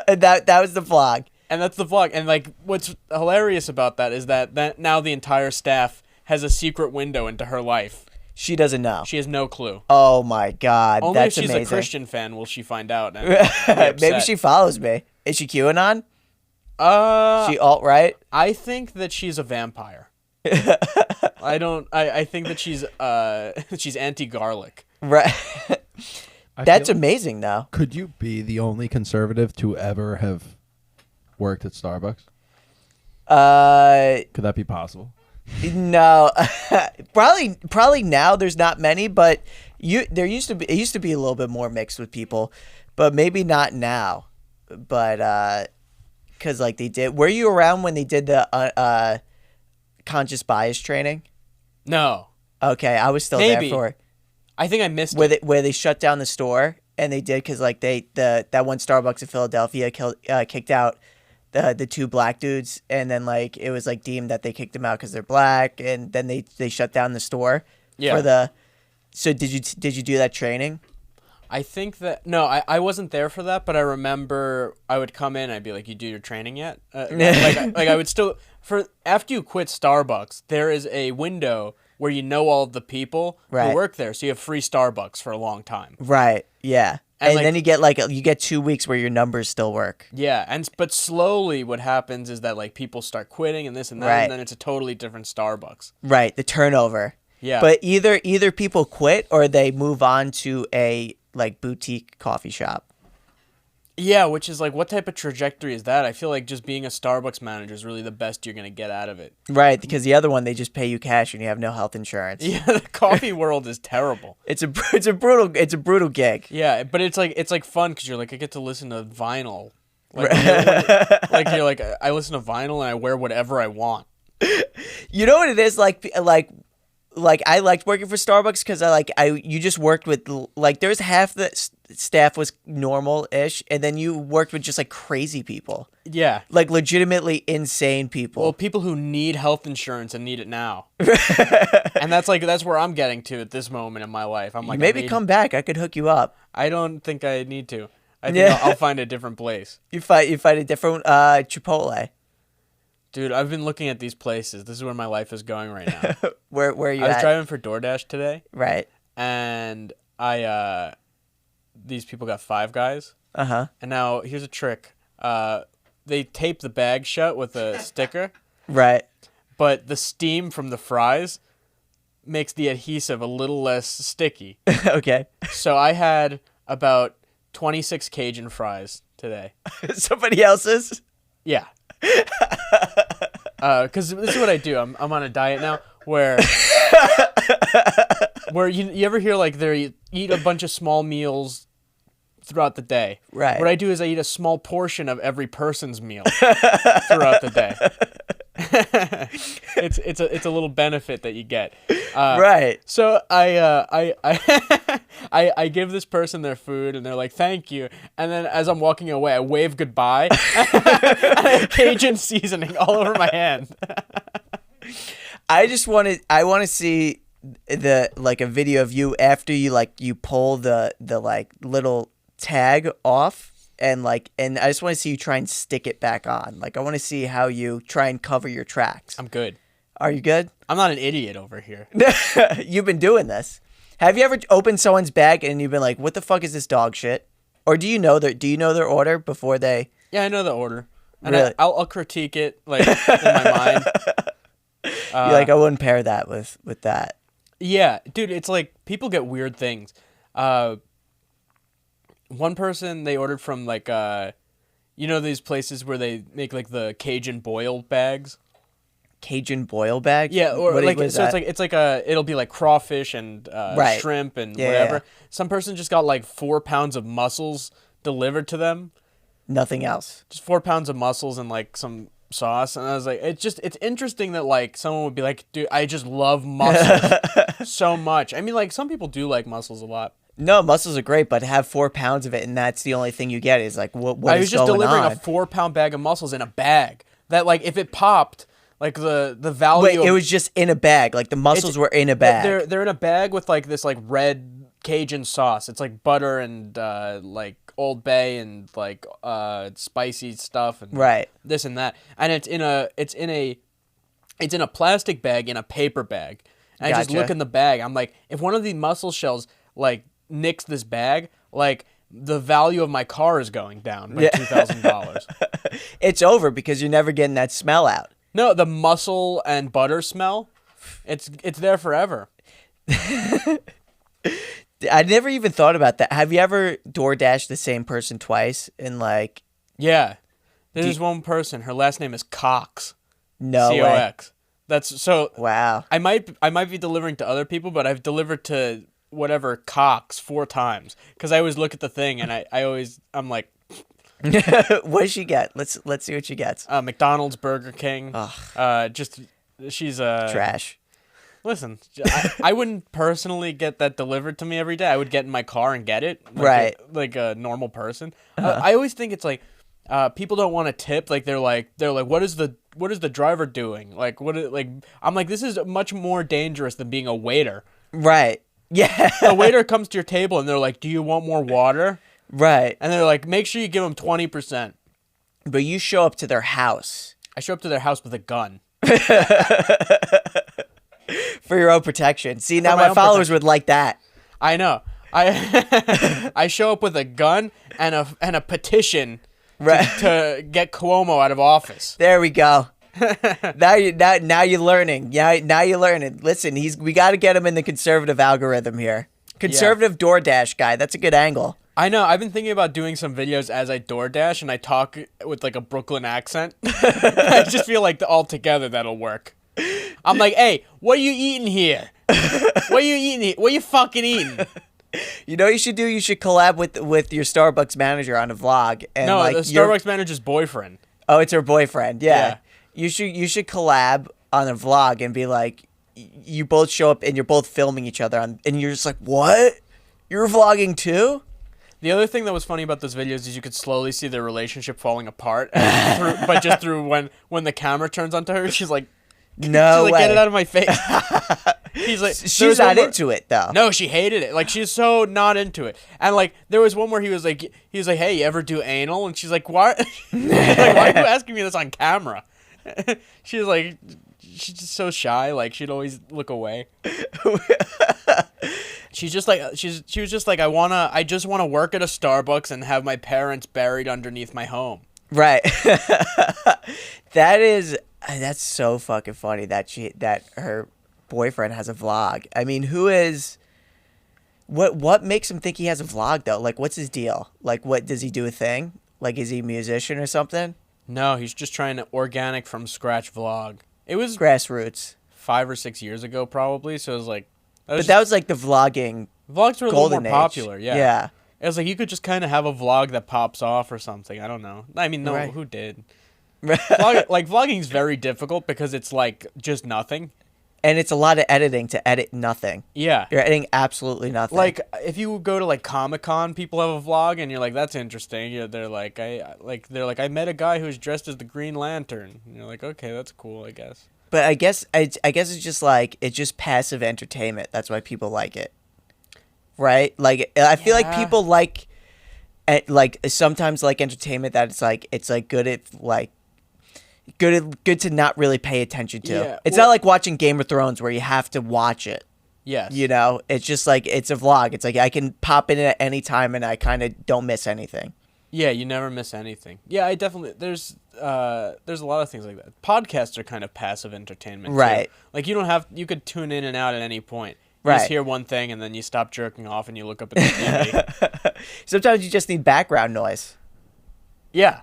And that was the vlog. And that's the vlog. And like, what's hilarious about that is that now the entire staff has a secret window into her life. She doesn't know. She has no clue. Oh my God. Only That's if she's amazing. a Christian fan will she find out. And be upset. Maybe she follows me. Is she QAnon? She alt-right? I think that she's a vampire. I think that she's anti-garlic. Right. I That's feel- amazing, though. Could you be the only conservative to ever have worked at Starbucks? Could that be possible? No. Probably now there's not many, but it used to be a little bit more mixed with people, but maybe not now. But because like they did. Were you around when they did the conscious bias training? No. Okay, I was still Maybe. there for it. I think I missed it. Where they shut down the store, and they did because like that one Starbucks in Philadelphia kicked out the 2 black dudes, and then like it was like deemed that they kicked them out because they're black, and then they shut down the store. Yeah. For the. So did you do that training? I think that no, I wasn't there for that, but I remember I would come in. I'd be like, "You do your training yet?" Like I would still after you quit Starbucks, there is a window where you know all of the people Right. who work there, so you have free Starbucks for a long time. Right. Yeah. And, And like- then you get 2 weeks where your numbers still work. Yeah, but slowly what happens is that like people start quitting and this and that, Right. and then it's a totally different Starbucks. Right. The turnover. Yeah, But either people quit or they move on to a like boutique coffee shop. yeah, which is like, what type of trajectory is that? I feel like just being a Starbucks manager is really the best you're gonna get out of it. Right, because the other one they just pay you cash and you have no health insurance. Yeah, the coffee world is terrible. It's a brutal gig. Yeah, but it's like fun because you're like, I get to listen to vinyl. Like, you're like, I listen to vinyl and I wear whatever I want. You know what it is like I liked working for Starbucks because you just worked with like there's half the staff was normal-ish and then you worked with just like crazy people, Yeah. like legitimately insane people. Well, people who need health insurance and need it now. And that's where I'm getting to at this moment in my life. I'm like, Maybe come back. I could hook you up. I don't think I need to. I think Yeah. I'll find a different place. You fight a different Chipotle. Dude, I've been looking at these places. This is where my life is going right now. Where are you I was at? driving for DoorDash today, Right. and these people got Five Guys. Uh-huh. And now here's a trick. They tape the bag shut with a sticker, Right. but the steam from the fries makes the adhesive a little less sticky. Okay. So I had about 26 Cajun fries today. Somebody else's? Yeah. Because this is what I do. I'm on a diet now where you ever hear like they eat a bunch of small meals throughout the day. Right. What I do is I eat a small portion of every person's meal throughout the day. It's a little benefit that you get. Right. So I give this person their food and they're like, thank you. And then as I'm walking away, I wave goodbye. And I have Cajun seasoning all over my hand. I want to see a video of you after you pull the little tag off and I just want to see you try and stick it back on. Like I want to see how you try and cover your tracks. I'm good. Are you good? I'm not an idiot over here. You've been doing this. Have you ever opened someone's bag and you've been like, "What the fuck is this dog shit?" Or do you know their order before they? Yeah, I know the order, and Really? I'll critique it like in my mind. You're like, I wouldn't pair that with that. Yeah, dude, it's like people get weird things. One person, they ordered from like these places where they make like the Cajun boil bags. Cajun boil bag? Yeah, or What like is so that? it's like it'll be like crawfish and Right. shrimp and Yeah, whatever. yeah. Some person just got like 4 pounds of mussels delivered to them. Nothing else. Just 4 pounds of mussels and like some sauce, and I was like, it's interesting that like someone would be like, dude, I just love mussels so much. I mean, like some people do like mussels a lot. No, mussels are great, but have 4 pounds of it, and that's the only thing you get is like what I is was just going delivering on? a 4-pound bag of mussels in a bag that like if it popped, like the value. Wait, of, it was just in a bag. Like the mussels were in a bag. They're in a bag with like this like red Cajun sauce. It's like butter and like Old Bay and like spicy stuff and Right. this and that. And it's in a plastic bag in a paper bag. And I just Gotcha. look in the bag. I'm like, if one of these mussel shells like nicks this bag, like the value of my car is going down by $2,000. It's over because you're never getting that smell out. No, the mussel and butter smell, it's there forever. I never even thought about that. Have you ever DoorDashed the same person twice? And like, Yeah. There's one person, her last name is Cox. no way. COX. That's so Wow. I might be delivering to other people, but I've delivered to whatever Cox 4 times because I always look at the thing and I'm like What does she get? Let's see what she gets. McDonald's, Burger King, she's Trash. Listen, I wouldn't personally get that delivered to me every day. I would get in my car and get it, Right. like a normal person. I always think it's like people don't want to tip. Like they're like, what is the driver doing? Like I'm like, this is much more dangerous than being a waiter. Right. Yeah. A waiter comes to your table and they're like, do you want more water? Right. And they're like, make sure you give them 20%. But you show up to their house I show up to their house with a gun. for your own protection. See, now my my own followers would like that. I know. I show up with a gun and a petition Right. to get Cuomo out of office. There we go. now you're learning. Now you're learning. Listen, we got to get him in the conservative algorithm here. Conservative DoorDash guy. That's a good angle. I know. I've been thinking about doing some videos as I DoorDash and I talk with like a Brooklyn accent. I just feel like altogether that'll work. I'm like, hey, what are you eating here? What are you eating here? What are you fucking eating? You know what you should do? You should collab with your Starbucks manager on a vlog. And No, like the Starbucks manager's boyfriend. Oh, it's her boyfriend. Yeah. Yeah. You should collab on a vlog and be like, you both show up and you're both filming each other and you're just like, what? You're vlogging too? The other thing that was funny about those videos is you could slowly see their relationship falling apart, but just through when the camera turns onto her, she's like, No she's like, way. get it out of my face. He's like, there She's was one not where- into it though. No, she hated it. Like she's so not into it. And like there was one where he was like, hey, you ever do anal? And she's like, why? Like, why are you asking me this on camera? She was like, she's just so shy. Like she'd always look away. She's just like she was just like, I just wanna work at a Starbucks and have my parents buried underneath my home. Right. That's so fucking funny that her boyfriend has a vlog. I mean, what makes him think he has a vlog though? Like what's his deal? Like what does he do a thing? Like is he a musician or something? No, he's just trying to organic from scratch vlog. It was Grassroots. 5 or 6 years ago probably, so it was like But that was like the vlogging vlogs were a little golden more age. popular, yeah. Yeah. It was like you could just kind of have a vlog that pops off or something. I don't know. I mean, no, Right. who did? Vlogging's very difficult because it's like just nothing. And it's a lot of editing to edit nothing. Yeah. You're editing absolutely nothing. Like if you go to like Comic-Con, people have a vlog and you're like, that's interesting. They're like, I met a guy who's dressed as the Green Lantern. And you're like, okay, that's cool, I guess. But I guess it's just like it's just passive entertainment. That's why people like it, right? Like I feel like Yeah. people like sometimes like entertainment that it's like good at like good to not really pay attention to. Yeah, It's well- not like watching Game of Thrones where you have to watch it. Yes. You know, it's just like it's a vlog. It's like I can pop in at any time and I kind of don't miss anything. Yeah, you never miss anything. Yeah, I definitely there's a lot of things like that. Podcasts are kind of passive entertainment, too. Right. Like you could tune in and out at any point. You Right. just hear one thing and then you stop jerking off and you look up at the TV. Sometimes you just need background noise. Yeah.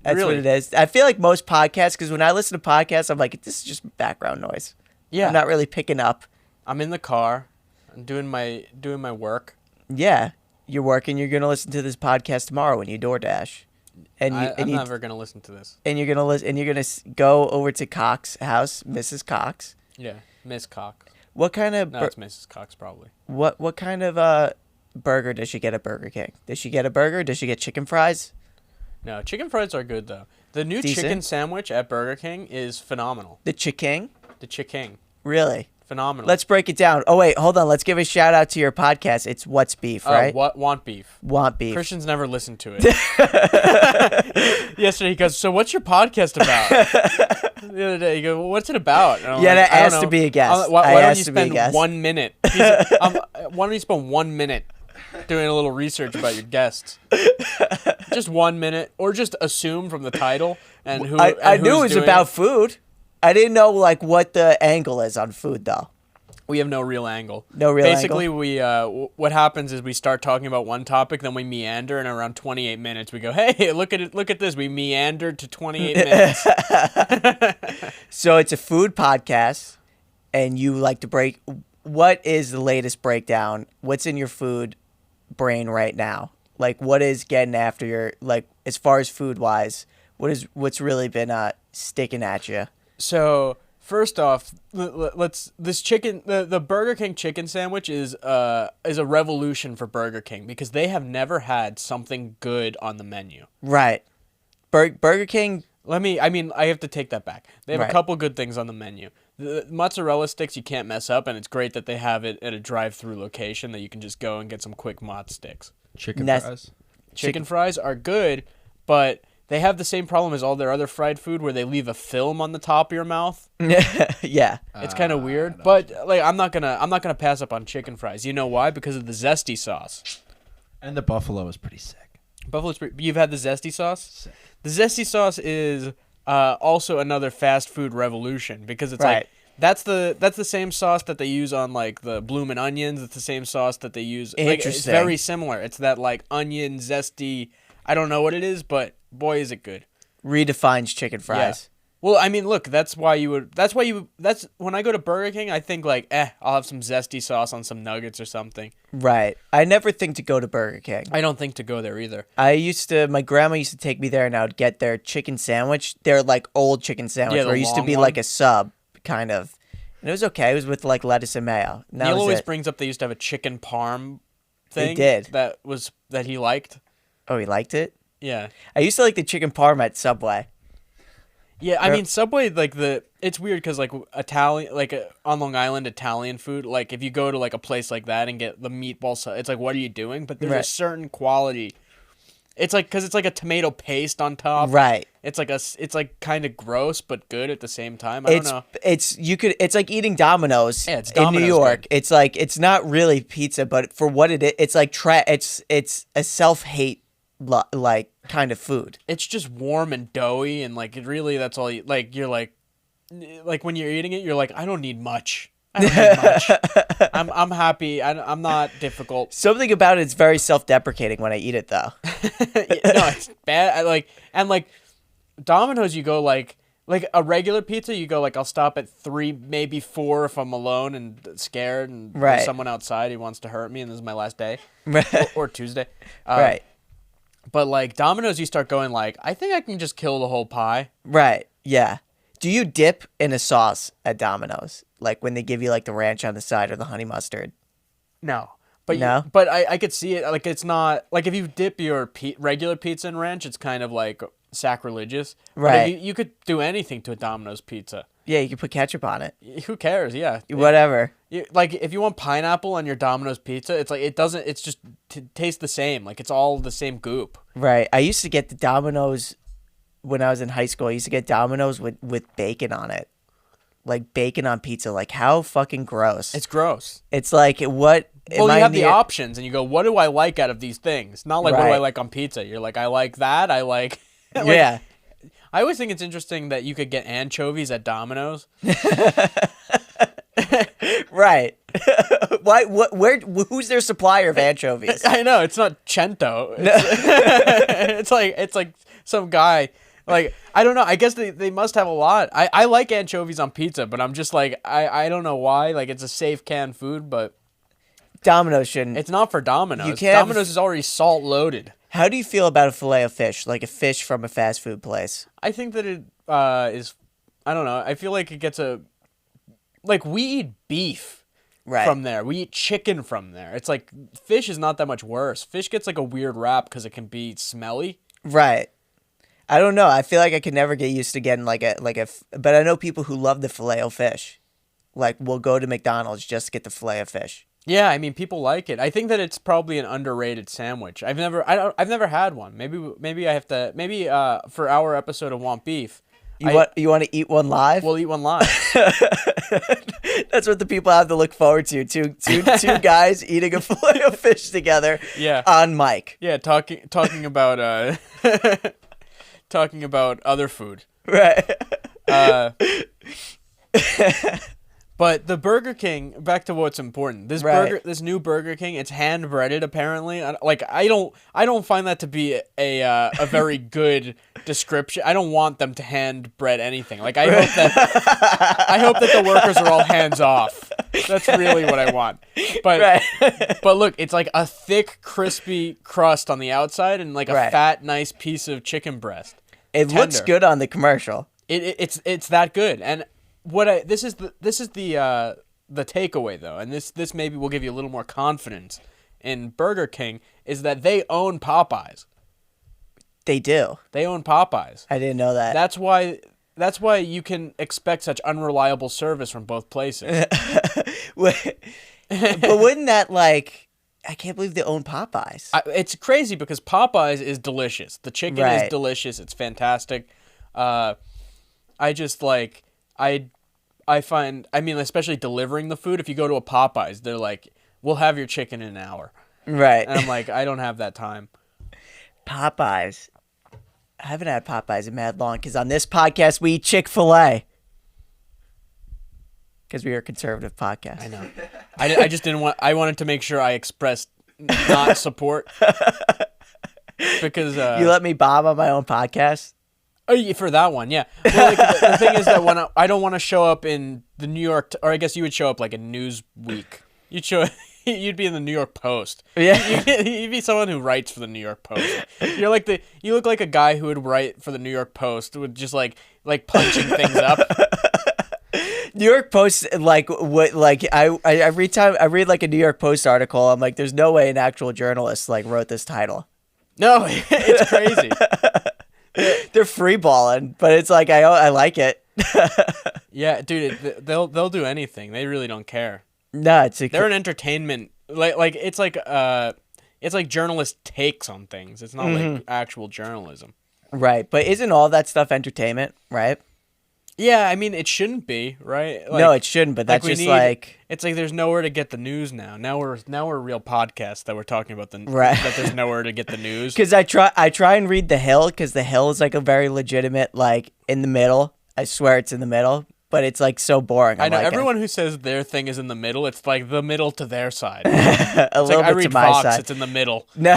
That's really. what it is. I feel like most podcasts, because when I listen to podcasts, I'm like, this is just background noise. Yeah. I'm not really picking up. I'm in the car. I'm doing my work. Yeah, you're working. You're gonna listen to this podcast tomorrow when you DoorDash, and I'm never gonna listen to this. and you're gonna listen, and you're gonna go over to Cox's house, Mrs. Cox. Yeah, Miss Cox. What kind of No, it's Mrs. Cox probably. what kind of burger does she get at Burger King? Does she get a burger? Does she get chicken fries? No, chicken fries are good though. The new Decent. chicken sandwich at Burger King is phenomenal. The chicken? The chicken, Really? phenomenal. Let's break it down. Oh wait, hold on. Let's give a shout out to your podcast. It's What's Beef, right? What want beef? Want beef. Christian's never listened to it. Yesterday he goes, "So what's your podcast about?" The other day he goes, well, "What's it about?" And I'm Yeah, like, I "I don't asked to know." be a guest. I'm like, Why I don't asked you to be a spend guest. 1 minute? Why don't you spend 1 minute doing a little research about your guests? Just 1 minute, or just assume from the title and who. I and knew it who's was doing about food. I didn't know like what the angle is on food though. We have no real angle. No real Basically, angle? we what happens is we start talking about one topic, then we meander, and around 28 minutes we go, "Hey, look at it! Look at this! We meandered to 28 minutes." So it's a food podcast, and you like to break. What is the latest breakdown? What's in your food brain right now? Like, what is getting after your like as far as food wise? What's really been sticking at you? So first off, the Burger King chicken sandwich is a revolution for Burger King because they have never had something good on the menu. Right, Burger King. I have to take that back. They have Right. a couple good things on the menu. The mozzarella sticks you can't mess up, and it's great that they have it at a drive-through location that you can just go and get some quick mozz sticks. Chicken Nes- fries. Chicken fries are good, but they have the same problem as all their other fried food where they leave a film on the top of your mouth. Yeah. It's kind of weird, but like I'm not gonna pass up on chicken fries. You know why? Because of the zesty sauce. And the buffalo is pretty sick. You've had the zesty sauce? Sick. The zesty sauce is also another fast food revolution because it's Right. like that's the same sauce that they use on like the bloomin' onions. It's the same sauce that they use. Like, it's Interesting. very similar. It's that like onion zesty. I don't know what it is, but boy is it good. Redefines chicken fries. Well, I mean, look, that's when I go to Burger King, I think like, I'll have some zesty sauce on some nuggets or something. Right. I never think to go to Burger King. I don't think to go there either. My grandma used to take me there and I would get their chicken sandwich. Their like old chicken sandwich Yeah, the where it used to long be one. like a sub kind of. And it was okay. It was with like lettuce and mayo. And that Neil was always it. brings up they used to have a chicken parm thing. did. That he liked. Oh, he liked it? Yeah. I used to like the chicken parm at Subway. Yeah, I Yep. mean Subway it's weird because like Italian on Long Island Italian food, like if you go to like a place like that and get the meatball it's like what are you doing? But there's a Right. certain quality. It's like because it's like a tomato paste on top. Right. It's like kind of gross but good at the same time. I don't know. It's like eating Domino's Yeah, it's in New Domino's York. good. It's like it's not really pizza, but for what it is, it's like it's a self-hate like kind of food. It's just warm and doughy and like it really that's all you like. You're like when you're eating it, you're like I don't need much. I don't need much. I'm happy. I'm not difficult. Something about it's very self-deprecating when I eat it though. No, it's bad. Like Domino's, you go like a regular pizza, you go like I'll stop at 3, maybe 4 if I'm alone and scared and Right. there's someone outside who wants to hurt me and this is my last day or Tuesday. Right. But like Domino's, you start going like I think I can just kill the whole pie. Right. Yeah. Do you dip in a sauce at Domino's? Like when they give you like the ranch on the side or the honey mustard? No. But No? but I could see it like it's not like if you dip your regular pizza in ranch, it's kind of like sacrilegious. But Right. if you could do anything to a Domino's pizza. Yeah, you can put ketchup on it. Who cares? Yeah. Whatever. Like if you want pineapple on your Domino's pizza, it's like it doesn't. It's just tastes the same. Like it's all the same goop. Right. I used to get the Domino's when I was in high school, I used to get Domino's with bacon on it. Like bacon on pizza. Like how fucking gross. It's gross. It's like what Well, you have the options, and you go, what do I like out of these things? Not like, what do I Right. like on pizza? You're like, I like that. I like... Yeah. I always think it's interesting that you could get anchovies at Domino's. Right. Why? What? Where? Who's their supplier of anchovies? I know, it's not Cento. It's like some guy. Like, I don't know. I guess they must have a lot. I like anchovies on pizza, but I'm just like, I don't know why. Like, it's a safe canned food, but Domino's shouldn't. it's not for Domino's. You can't have- Domino's is already salt loaded. How do you feel about a fillet of fish, like a fish from a fast food place? I think that it is. I don't know. I feel like it gets like we eat beef Right. from there. We eat chicken from there. It's like fish is not that much worse. Fish gets like a weird rap because it can be smelly. Right. I don't know. I feel like I could never get used to getting but I know people who love the fillet of fish. Like, will go to McDonald's just to get the fillet of fish. Yeah, I mean, people like it. I think that it's probably an underrated sandwich. I've never had one. Maybe I have to. Maybe for our episode of Want Beef, You want to eat one live? we'll eat one live. That's what the people have to look forward to. Two guys eating a fillet of fish together. Yeah. On mic. Yeah, talking about talking about other food. Right. But the Burger King, back to what's important. This new Burger King, it's hand breaded apparently. I don't find that to be a very good description. I don't want them to hand bread anything. Like I hope that the workers are all hands off. That's really what I want. But but look, it's like a thick, crispy crust on the outside and like a fat, nice piece of chicken breast. It looks Tender. good on the commercial. It's that good. And this is the takeaway though, and this maybe will give you a little more confidence in Burger King, is that they own Popeyes. They do. They own Popeyes. I didn't know that. That's why you can expect such unreliable service from both places. But wouldn't that I can't believe they own Popeyes. It's crazy because Popeyes is delicious. The chicken is delicious. It's fantastic. I just I find, I mean, especially delivering the food, if you go to a Popeyes, they're like, we'll have your chicken in an hour. Right. And I'm like, I don't have that time. Popeyes. I haven't had Popeyes in mad long because on this podcast we eat Chick-fil-A. Because we are a conservative podcast. I know. I just didn't want, I wanted to make sure I expressed not support. Because you let me bomb on my own podcast? Oh, yeah, for that one, yeah. Well, the thing is that when I don't want to show up in the New York, or I guess you would show up like a Newsweek. You'd be in the New York Post. Yeah. You'd be someone who writes for the New York Post. You look like a guy who would write for the New York Post with just like punching things up. New York Post, every time I read like a New York Post article, I'm like, there's no way an actual journalist wrote this title. No, it's crazy. They're freeballing, but it's like I like it. Yeah, dude, they'll do anything. They really don't care. No, they're an entertainment it's like journalist takes on things. It's not like actual journalism. Right, but isn't all that stuff entertainment, right? Yeah, I mean it shouldn't be, right? No, it shouldn't, but that's just it's like there's nowhere to get the news now. Now we're a real podcast that we're talking about that there's nowhere to get the news. Because I try and read The Hill, because The Hill is like a very legitimate in the middle. I swear it's in the middle, but it's so boring. I know everyone who says their thing is in the middle. It's like the middle to their side. A little bit I read to my Vox, side. it's in the middle. No,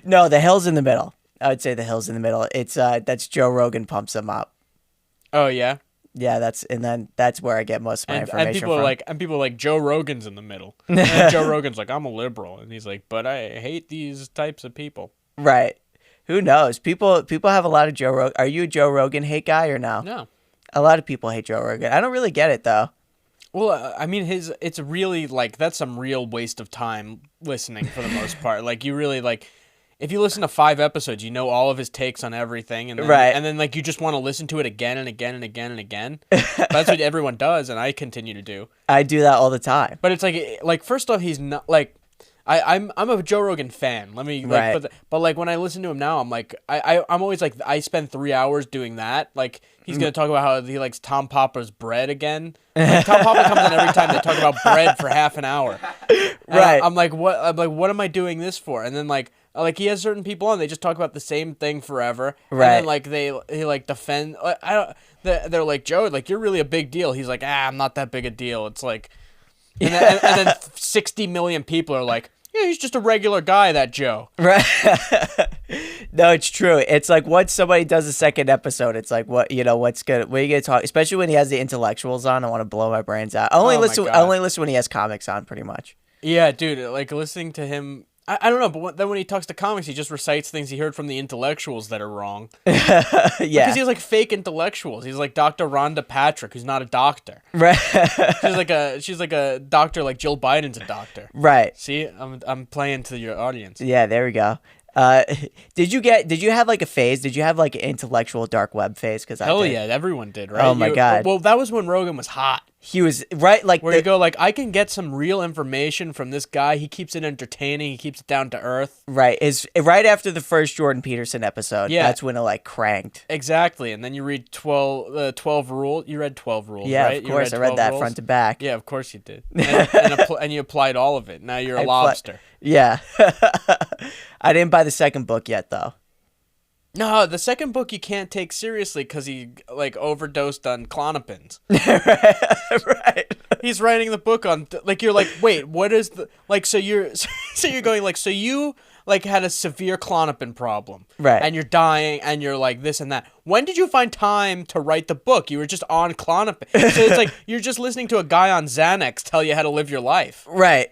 no, The Hill's in the middle. I would say The Hill's in the middle. It's that's Joe Rogan pumps them up. Oh yeah. Yeah, that's where I get most of my information and people are like Joe Rogan's in the middle. And Joe Rogan's like, I'm a liberal, and he's like, but I hate these types of people. Right. Who knows? People have a lot of Joe Rogan. Are you a Joe Rogan hate guy or no? No. A lot of people hate Joe Rogan. I don't really get it though. Well, I mean, it's really that's some real waste of time listening for the most part. You really if you listen to 5 episodes, you know all of his takes on everything, and then, and then you just want to listen to it again and again and again and again. That's what everyone does, and I continue to do. I do that all the time. But it's first off, he's not I'm a Joe Rogan fan. Let me like, Right. but like when I listen to him now, I'm like, I'm always like, I spend 3 hours doing that. Like he's gonna talk about how he likes Tom Papa's bread again. Like Tom Papa comes on every time they talk about bread for half an hour. And Right. I'm like, what? I'm like, what am I doing this for? And then like he has certain people on, they just talk about the same thing forever. Right. And then like he like defend. I don't. They're like, Joe, like you're really a big deal. He's like, I'm not that big a deal. It's like, and then 60 million people are like, yeah, he's just a regular guy, that Joe. Right. No, it's true. It's like once somebody does a second episode, it's like what's good. What are you gonna talk? Especially when he has the intellectuals on, I want to blow my brains out. I only Oh my God. listen when he has comics on, pretty much. Yeah, dude, like listening to him. I don't know, but then when he talks to comics, he just recites things he heard from the intellectuals that are wrong. Yeah. Because he's like fake intellectuals. He's like Dr. Rhonda Patrick, who's not a doctor. Right. She's like a doctor, like Jill Biden's a doctor. Right. See, I'm playing to your audience. Yeah. There we go. Did you have like a phase? Did you have like an intellectual dark web phase? Because Hell yeah, everyone did, right? Oh my God. Well, that was when Rogan was hot. he was right. Like Where you go, like, I can get some real information from this guy. He keeps it entertaining. He keeps it down to earth. right is right after the first Jordan Peterson episode. Yeah. That's when it like cranked. Exactly. And then you read 12 rules. You read 12 rules, Yeah, right? of course. I read 12 that rules? front to back. Yeah, of course you did. And you applied all of it. Now you're a lobster. Yeah. I didn't buy the second book yet, though. No, the second book you can't take seriously because he like overdosed on Klonopins. Right. He's writing the book on like you're like, wait, what is the like? So you're going like, so you like had a severe Klonopin problem, Right. And you're dying, and you're like this and that. When did you find time to write the book? You were just on Klonopin, so it's like you're just listening to a guy on Xanax tell you how to live your life. Right.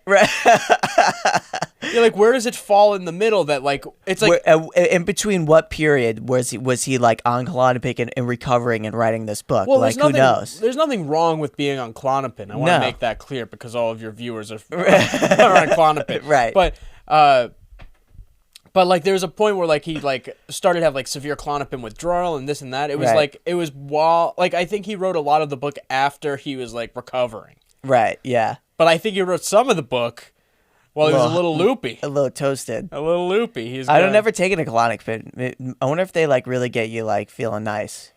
You're like, where does it fall in the middle? That like it's like. In between what period was he like on Klonopin and recovering and writing this book? Well, like there's nothing, who knows? There's nothing wrong with being on Klonopin. I want No. to make that clear because all of your viewers are on Klonopin. Right. But like there was a point where like he like started to have like severe Klonopin withdrawal and this and that. It was Right. like it was while like I think he wrote a lot of the book after he was like recovering. Right. Yeah. But I think he wrote some of the book while he was a little loopy. A little toasted. A little loopy. He's I don't ever take an Klonopin. I wonder if they like really get you like feeling nice.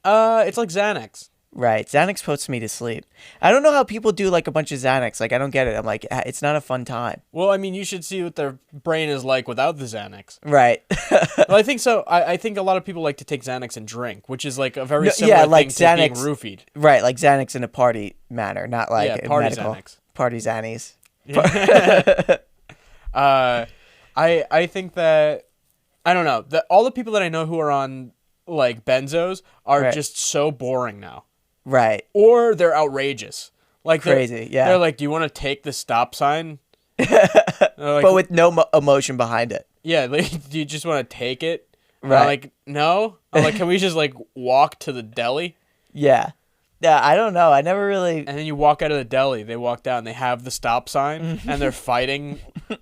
It's like Xanax. Right. Xanax puts me to sleep. I don't know how people do like a bunch of Xanax. Like I don't get it. I'm like, it's not a fun time. Well, I mean, you should see what their brain is like without the Xanax. Right. Well, I think so. I think a lot of people like to take Xanax and drink, which is like a very similar yeah, like thing to being Xanax- roofied. Right. Like Xanax in a party manner, not like Yeah, a party medical Xanax. party Xannies. I think that I don't know that all the people that I know who are on like benzos are Right. just so boring now, Right. or they're outrageous. Like Crazy, yeah. They're like, do you want to take the stop sign? They're like, But with no emotion behind it. yeah, like, do you just want to take it? And Right. I'm like, no. I'm like, can we just like walk to the deli? Yeah. Yeah, I don't know. I never really. And then you walk out of the deli. They walk out and they have the stop sign, and they're fighting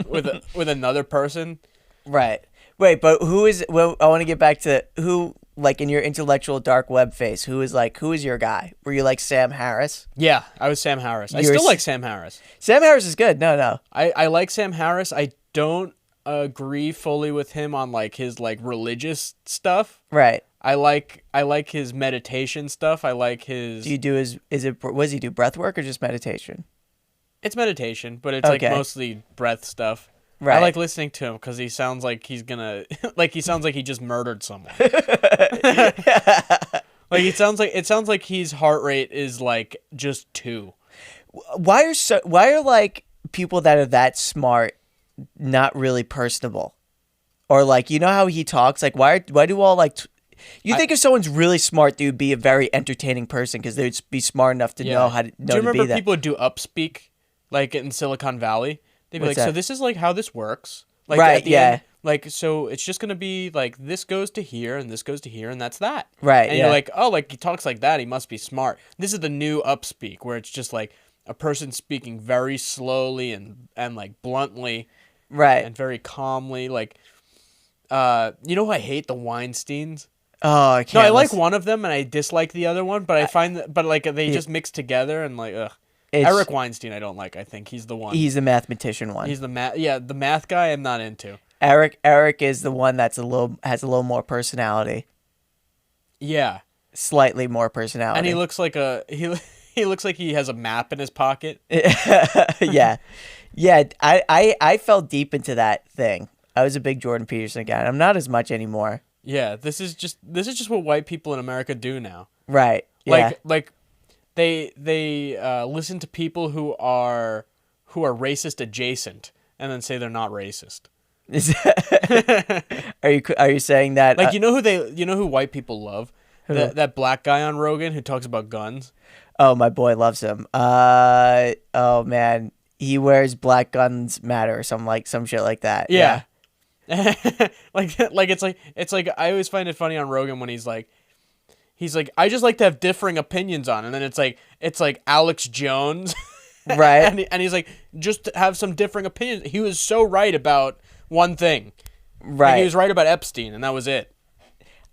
with another person. Right. Wait, but who is? Well, I want to get back to who, like in your intellectual dark web phase. Who is your guy? Were you like Sam Harris? Yeah, I was Sam Harris. I You're still s- like Sam Harris. Sam Harris is good. No. I like Sam Harris. I don't agree fully with him on like his like religious stuff. Right. I like his meditation stuff. I like his. Do you do his? What does he do? Breath work or just meditation? It's meditation, but it's like Okay. mostly breath stuff. Right. I like listening to him because he sounds like he's gonna like he sounds like he just murdered someone. Like it sounds like his heart rate is like just 2. Why are like people that are that smart not really personable? Or like you know how he talks? Like why do all like you think if someone's really smart, they would be a very entertaining person because they'd be smart enough to know how to know Do you to be remember that. people who do upspeak like in Silicon Valley? They'd be What's like, so that? this is like how this works. Like Right, at the yeah. end, like so it's just gonna be like this goes to here and this goes to here and that's that. Right, And yeah. you're like, oh, like he talks like that, he must be smart. This is the new upspeak where it's just like a person speaking very slowly and like bluntly Right. and very calmly. Like you know who I hate? The Weinsteins. Oh, I No, can't. I like listen- one of them and I dislike the other one, but I find that but like they just mix together and like ugh. Eric Weinstein, I don't like. I think he's the one. He's the mathematician one. He's the math. Yeah, the math guy. I'm not into. Eric is the one that's has a little more personality. Yeah, Slightly more personality. and he looks like he looks like he has a map in his pocket. Yeah. Yeah, I fell deep into that thing. I was a big Jordan Peterson guy. I'm not as much anymore. Yeah, this is just what white people in America do now. Right. Yeah. Like they listen to people who are racist adjacent and then say they're not racist. Are you saying that Like you know who white people love? That black guy on Rogan who talks about guns. Oh, my boy loves him. Oh man, he wears Black Guns Matter or some shit like that. Yeah. like it's like I always find it funny on Rogan when he's like I just like to have differing opinions on, and then it's like Alex Jones. Right. and he's like, just have some differing opinions. He was so right about one thing. Right. Like, he was right about Epstein, and that was it.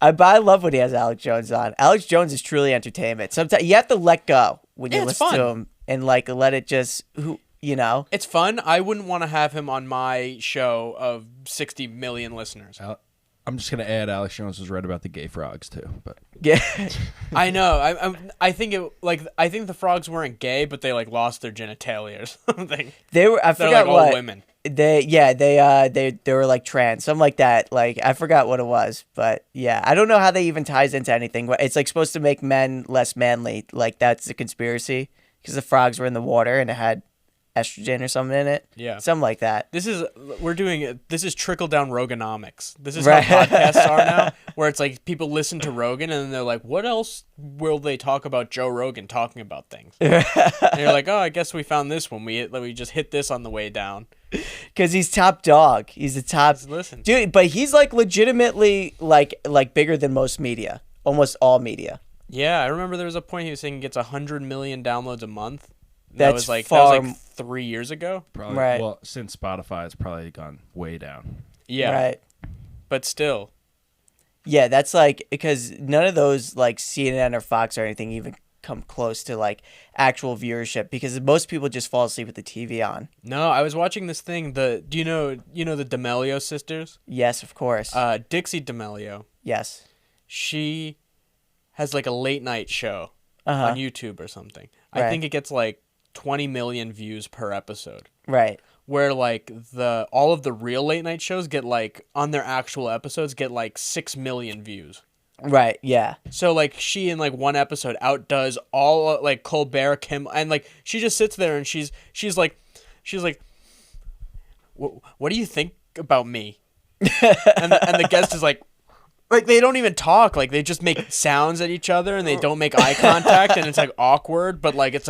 But I love when he has Alex Jones on. Alex Jones is truly entertainment. Sometimes you have to let go when you Yeah, it's listen to fun. him and like let it just It's fun. I wouldn't want to have him on my show of 60 million listeners. I'm just gonna add Alex Jones was right about the gay frogs too, but Yeah. I know. I think I think the frogs weren't gay, but they like lost their genitalia or something. They were. I They're forgot like all what women. they were like trans, something like that. Like I forgot what it was, but yeah, I don't know how they even ties into anything. But it's like supposed to make men less manly. Like that's the conspiracy because the frogs were in the water and it had estrogen or something in it. Yeah. Something like that. This is trickle down Roganomics. This is Right. how podcasts are now, where it's like people listen to Rogan and then they're like, what else will they talk about Joe Rogan talking about things? And you're like, oh, I guess we found this one. We just hit this on the way down. Because he's top dog. He's the top Listen. dude, but he's like legitimately like bigger than most media, almost all media. Yeah, I remember there was a point he was saying he gets 100 million downloads a month. That's that was far- like 3 years ago. probably Right. well since Spotify it's probably gone way down. Yeah, Right. but still, Yeah, that's like because none of those like CNN or Fox or anything even come close to like actual viewership because most people just fall asleep with the TV on. no. I was watching this thing. Do you know the D'Amelio sisters? Yes, of course. Dixie D'Amelio. Yes. She has like a late night show Uh-huh. on YouTube or something. I Right. think it gets like 20 million views per episode. Right. Where like all of the real late night shows get like on their actual episodes get like 6 million views. Right. Yeah. So like she in like one episode outdoes all like Colbert, Kim, and like she just sits there and she's like, what do you think about me? and the guest is like they don't even talk, like they just make sounds at each other and they don't make eye contact and it's like awkward, but like it's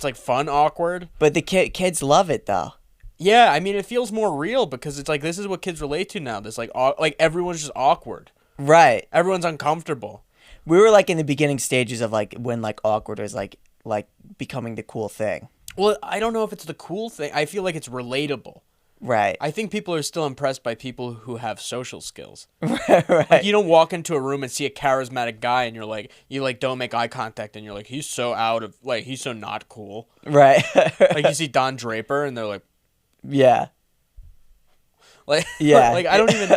like fun awkward. But the kids love it though. Yeah, I mean it feels more real because it's like this is what kids relate to now. This like everyone's just awkward. Right. Everyone's uncomfortable. We were like in the beginning stages of like when like awkward was like becoming the cool thing. Well, I don't know if it's the cool thing. I feel like it's relatable. Right. I think people are still impressed by people who have social skills. Right. Like you don't walk into a room and see a charismatic guy and you don't make eye contact and you're like he's so he's so not cool. Right. Like you see Don Draper and they're like Yeah. like Yeah. like I don't even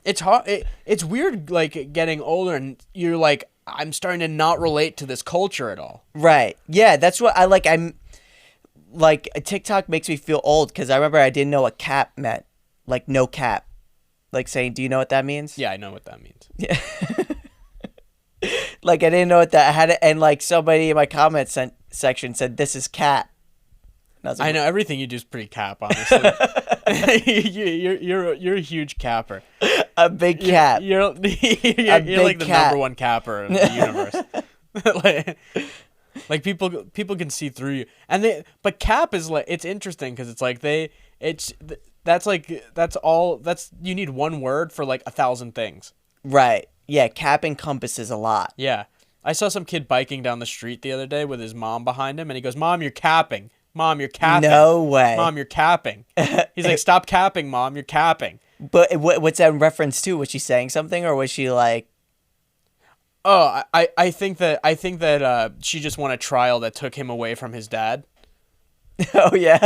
it's hard it's weird like getting older and you're like I'm starting to not relate to this culture at all. Right. Yeah, that's what I like. I'm like TikTok makes me feel old because I remember I didn't know what cap meant. Like no cap. Like saying, do you know what that means? Yeah, I know what that means. Yeah. Like I didn't know what that I had it, and like somebody in my comments section said this is cap. And I was like, I know everything you do is pretty cap, honestly. you're a huge capper. a big cap. You're big like the cap. number one capper in the universe. like people can see through you, but cap is like it's interesting because it's like that's you need one word for like 1,000 things. Right. Yeah, cap encompasses a lot. Yeah, I saw some kid biking down the street the other day with his mom behind him, and he goes, "Mom, you're capping. Mom, you're capping. No way. Mom, you're capping." He's like, "Stop capping, Mom. You're capping." But what's that in reference to? Was she saying something or was she like Oh, I think that she just won a trial that took him away from his dad. Oh yeah.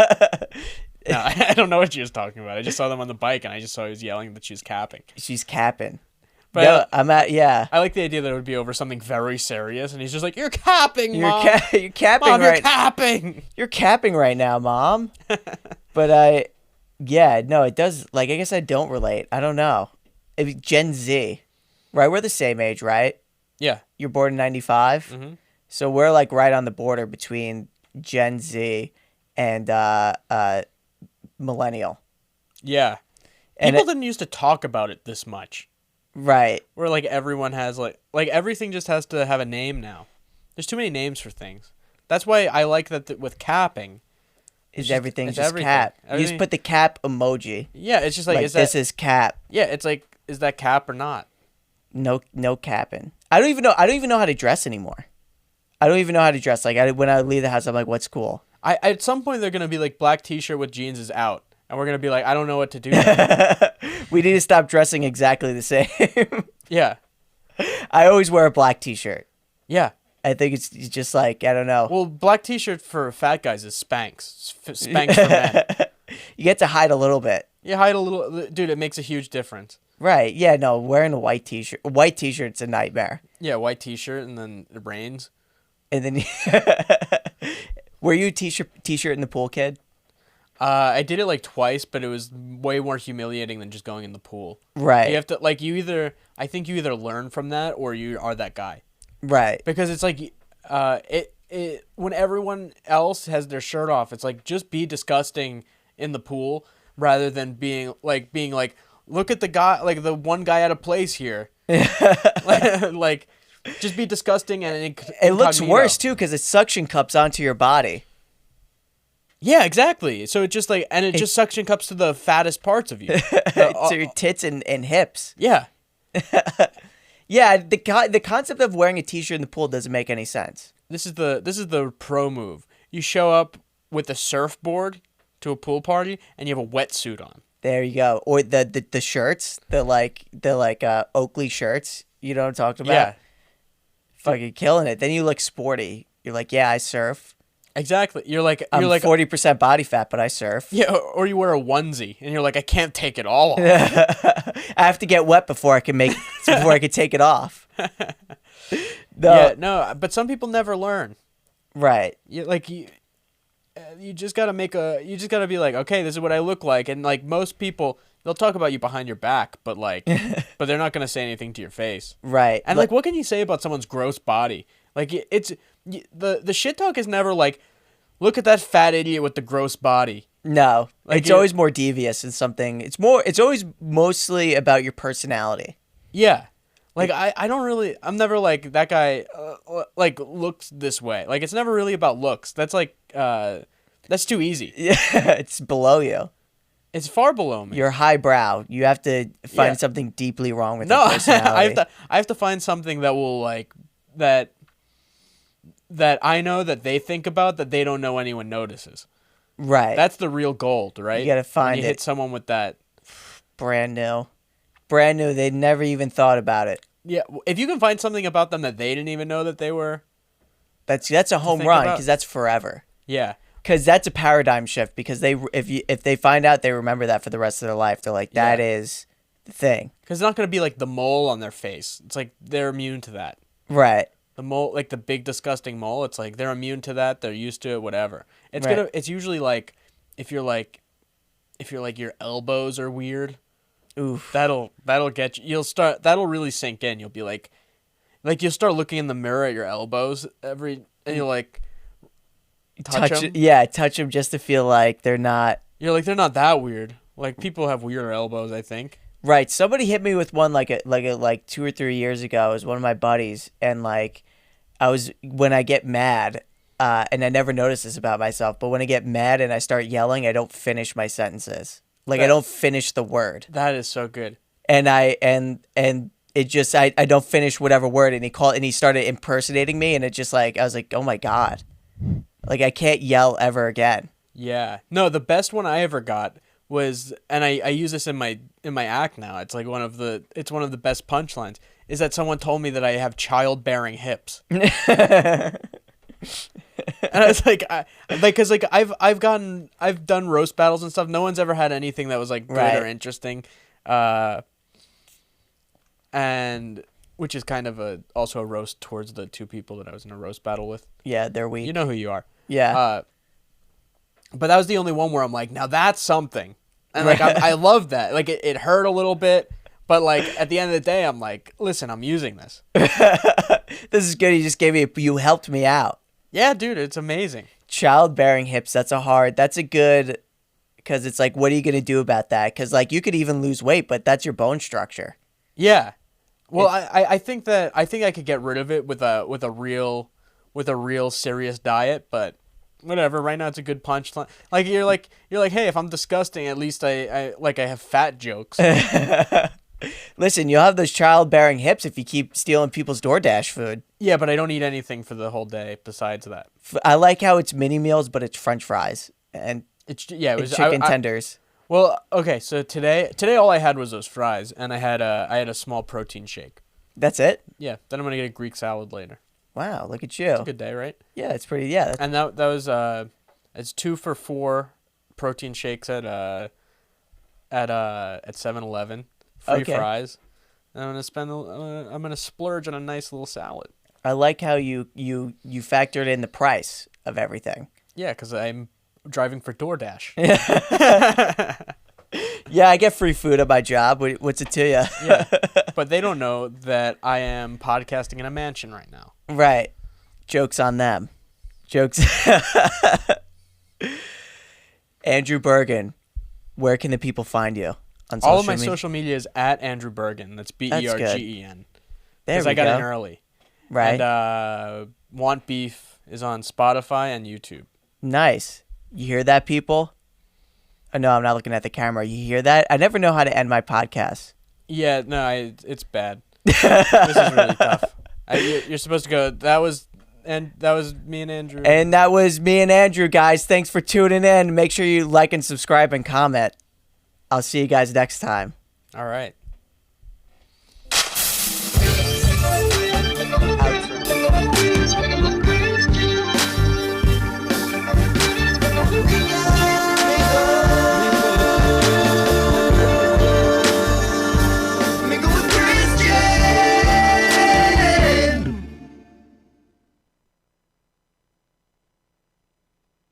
No, I don't know what she was talking about. I just saw them on the bike, and I just saw he was yelling that she was capping. She's capping. But No, I'm at yeah. I like the idea that it would be over something very serious, and he's just like, "You're capping, You're Mom. you're capping Mom, right. you're capping." You're capping right now, Mom. But yeah, no, it does. Like, I guess I don't relate. I don't know. Gen Z, right? We're the same age, right? Yeah. You're born in '95, Mhm. so we're like right on the border between Gen Z and millennial. Yeah. And People didn't used to talk about it this much. right. Where like everyone has like everything just has to have a name now. There's too many names for things. That's why I like that with capping. Everything's it's just everything. cap. You Everything- just put the cap emoji. Yeah, it's just like, Like, is this that is cap. yeah, it's like, is that cap or not? No capping. I don't even know how to dress anymore. I don't even know how to dress. Like, when I leave the house, I'm like, what's cool? I at some point they're gonna be like black t-shirt with jeans is out, and we're gonna be like, I don't know what to do now. We need to stop dressing exactly the same. Yeah, I always wear a black t-shirt. yeah. I think it's just like, I don't know. Well, black t-shirt for fat guys is Spanx. Spanx for men. You get to hide a little bit. You hide a little, dude. It makes a huge difference. Right. Yeah, no, wearing a white t-shirt's a nightmare. Yeah, white t-shirt and then it rains. And then were you a t-shirt in the pool kid? I did it like twice, but it was way more humiliating than just going in the pool. Right. You have to like I think you either learn from that or you are that guy. Right. Because it's like it when everyone else has their shirt off, it's like just be disgusting in the pool rather than being like look at the guy, like the one guy out of place here. like just be disgusting and It looks incognito. worse too because it suction cups onto your body. Yeah, exactly. So it just like it just suction cups to the fattest parts of you. To your tits and hips. Yeah. Yeah, the concept of wearing a t-shirt in the pool doesn't make any sense. This is the pro move. You show up with a surfboard to a pool party and you have a wetsuit on. There you go. Or the shirts, the Oakley shirts. You know what I'm talking about? Yeah. Fucking killing it. Then you look sporty. You're like, yeah, I surf. Exactly. You're like I'm 40% body fat, but I surf. yeah, or you wear a onesie and you're like, I can't take it all off. I have to get wet before I can take it off. No, Yeah, no, but some people never learn. right. You just gotta be like, okay, this is what I look like, and like most people, they'll talk about you behind your back, but like, but they're not gonna say anything to your face. Right. And like, what can you say about someone's gross body? Like, the shit talk is never like, look at that fat idiot with the gross body. No, Like it's you- always more devious than something. It's always mostly about your personality. Yeah. Like, I'm never like, that guy, like, looks this way. Like, it's never really about looks. That's like, that's too easy. Yeah, it's below you. It's far below me. You're highbrow. You have to find Yeah. something deeply wrong with No, your personality. I have to find something that will, like, that I know that they think about that they don't know anyone notices. Right. That's the real gold, right? You gotta find when you it. hit someone with that. brand new. Brand new. They never even thought about it. Yeah, if you can find something about them that they didn't even know that they were. That's a home think run about. because that's forever. Yeah. Because that's a paradigm shift. Because if they find out, they remember that for the rest of their life. They're like, that Yeah. is the thing. Because it's not going to be like the mole on their face. It's like they're immune to that. Right. The mole, like the big disgusting mole, it's like they're immune to that. They're used to it. Whatever. Right. It's usually like if you're like your elbows are weird. Oof. That'll get you. That'll really sink in. You'll be like you'll start looking in the mirror at your elbows and you'll like touch them. Yeah, touch them just to feel like they're not. You're like, they're not that weird. Like, people have weirder elbows, I think. Right. Somebody hit me with one like 2 or 3 years ago. It was one of my buddies, and like when I get mad, and I never noticed this about myself, but when I get mad and I start yelling, I don't finish my sentences. Like I don't finish the word. That is so good. And it just I don't finish whatever word, and he started impersonating me, and it just like I was like, oh my God. Like I can't yell ever again. Yeah. No, the best one I ever got was, and I use this in my act now. It's like one of the best punchlines, is that someone told me that I have childbearing hips. And I was like, because like I've done roast battles and stuff. No one's ever had anything that was like good Right. or interesting, and which is kind of also a roast towards the two people that I was in a roast battle with. Yeah, they're weak. You know who you are. Yeah. But that was the only one where I'm like, now that's something, and like I love that. Like it hurt a little bit. But, like, at the end of the day, I'm like, listen, I'm using this. This is good. You helped me out. Yeah, dude, it's amazing. Childbearing hips, that's a good, because it's like, what are you going to do about that? Because, like, you could even lose weight, but that's your bone structure. Yeah. Well, I think I could get rid of it with a real serious diet, but whatever. Right now, it's a good punchline. Like, you're like, hey, if I'm disgusting, at least I have fat jokes. Listen, you'll have those childbearing hips if you keep stealing people's DoorDash food. Yeah, but I don't eat anything for the whole day besides that. I like how it's mini meals, but it's French fries and It was chicken tenders. Well, okay, so today all I had was those fries, and I had a small protein shake. That's it? Yeah, then I'm gonna get a Greek salad later. Wow, look at you. It's a good day, right? Yeah, it's pretty. Yeah, And that was it's 2 for $4 protein shakes at 7-Eleven. Free Okay. fries. And I'm gonna splurge on a nice little salad. I like how you factored in the price of everything. Yeah, because I'm driving for DoorDash. Yeah, I get free food at my job. What's it to you? Yeah, but they don't know that I am podcasting in a mansion right now. Right. Jokes on them. Jokes. Andrew Bergen, where can the people find you on social All of my media? social media is at Andrew Bergen. That's Bergen. There Because we I got go. in early. Right. And Want Beef is on Spotify and YouTube. Nice. You hear that, people? Oh, no, I'm not looking at the camera. You hear that? I never know how to end my podcast. Yeah, no, it's bad. This is really tough. You're supposed to go. That was me and Andrew. And that was me and Andrew, guys. Thanks for tuning in. Make sure you like and subscribe and comment. I'll see you guys next time. All right. Outro.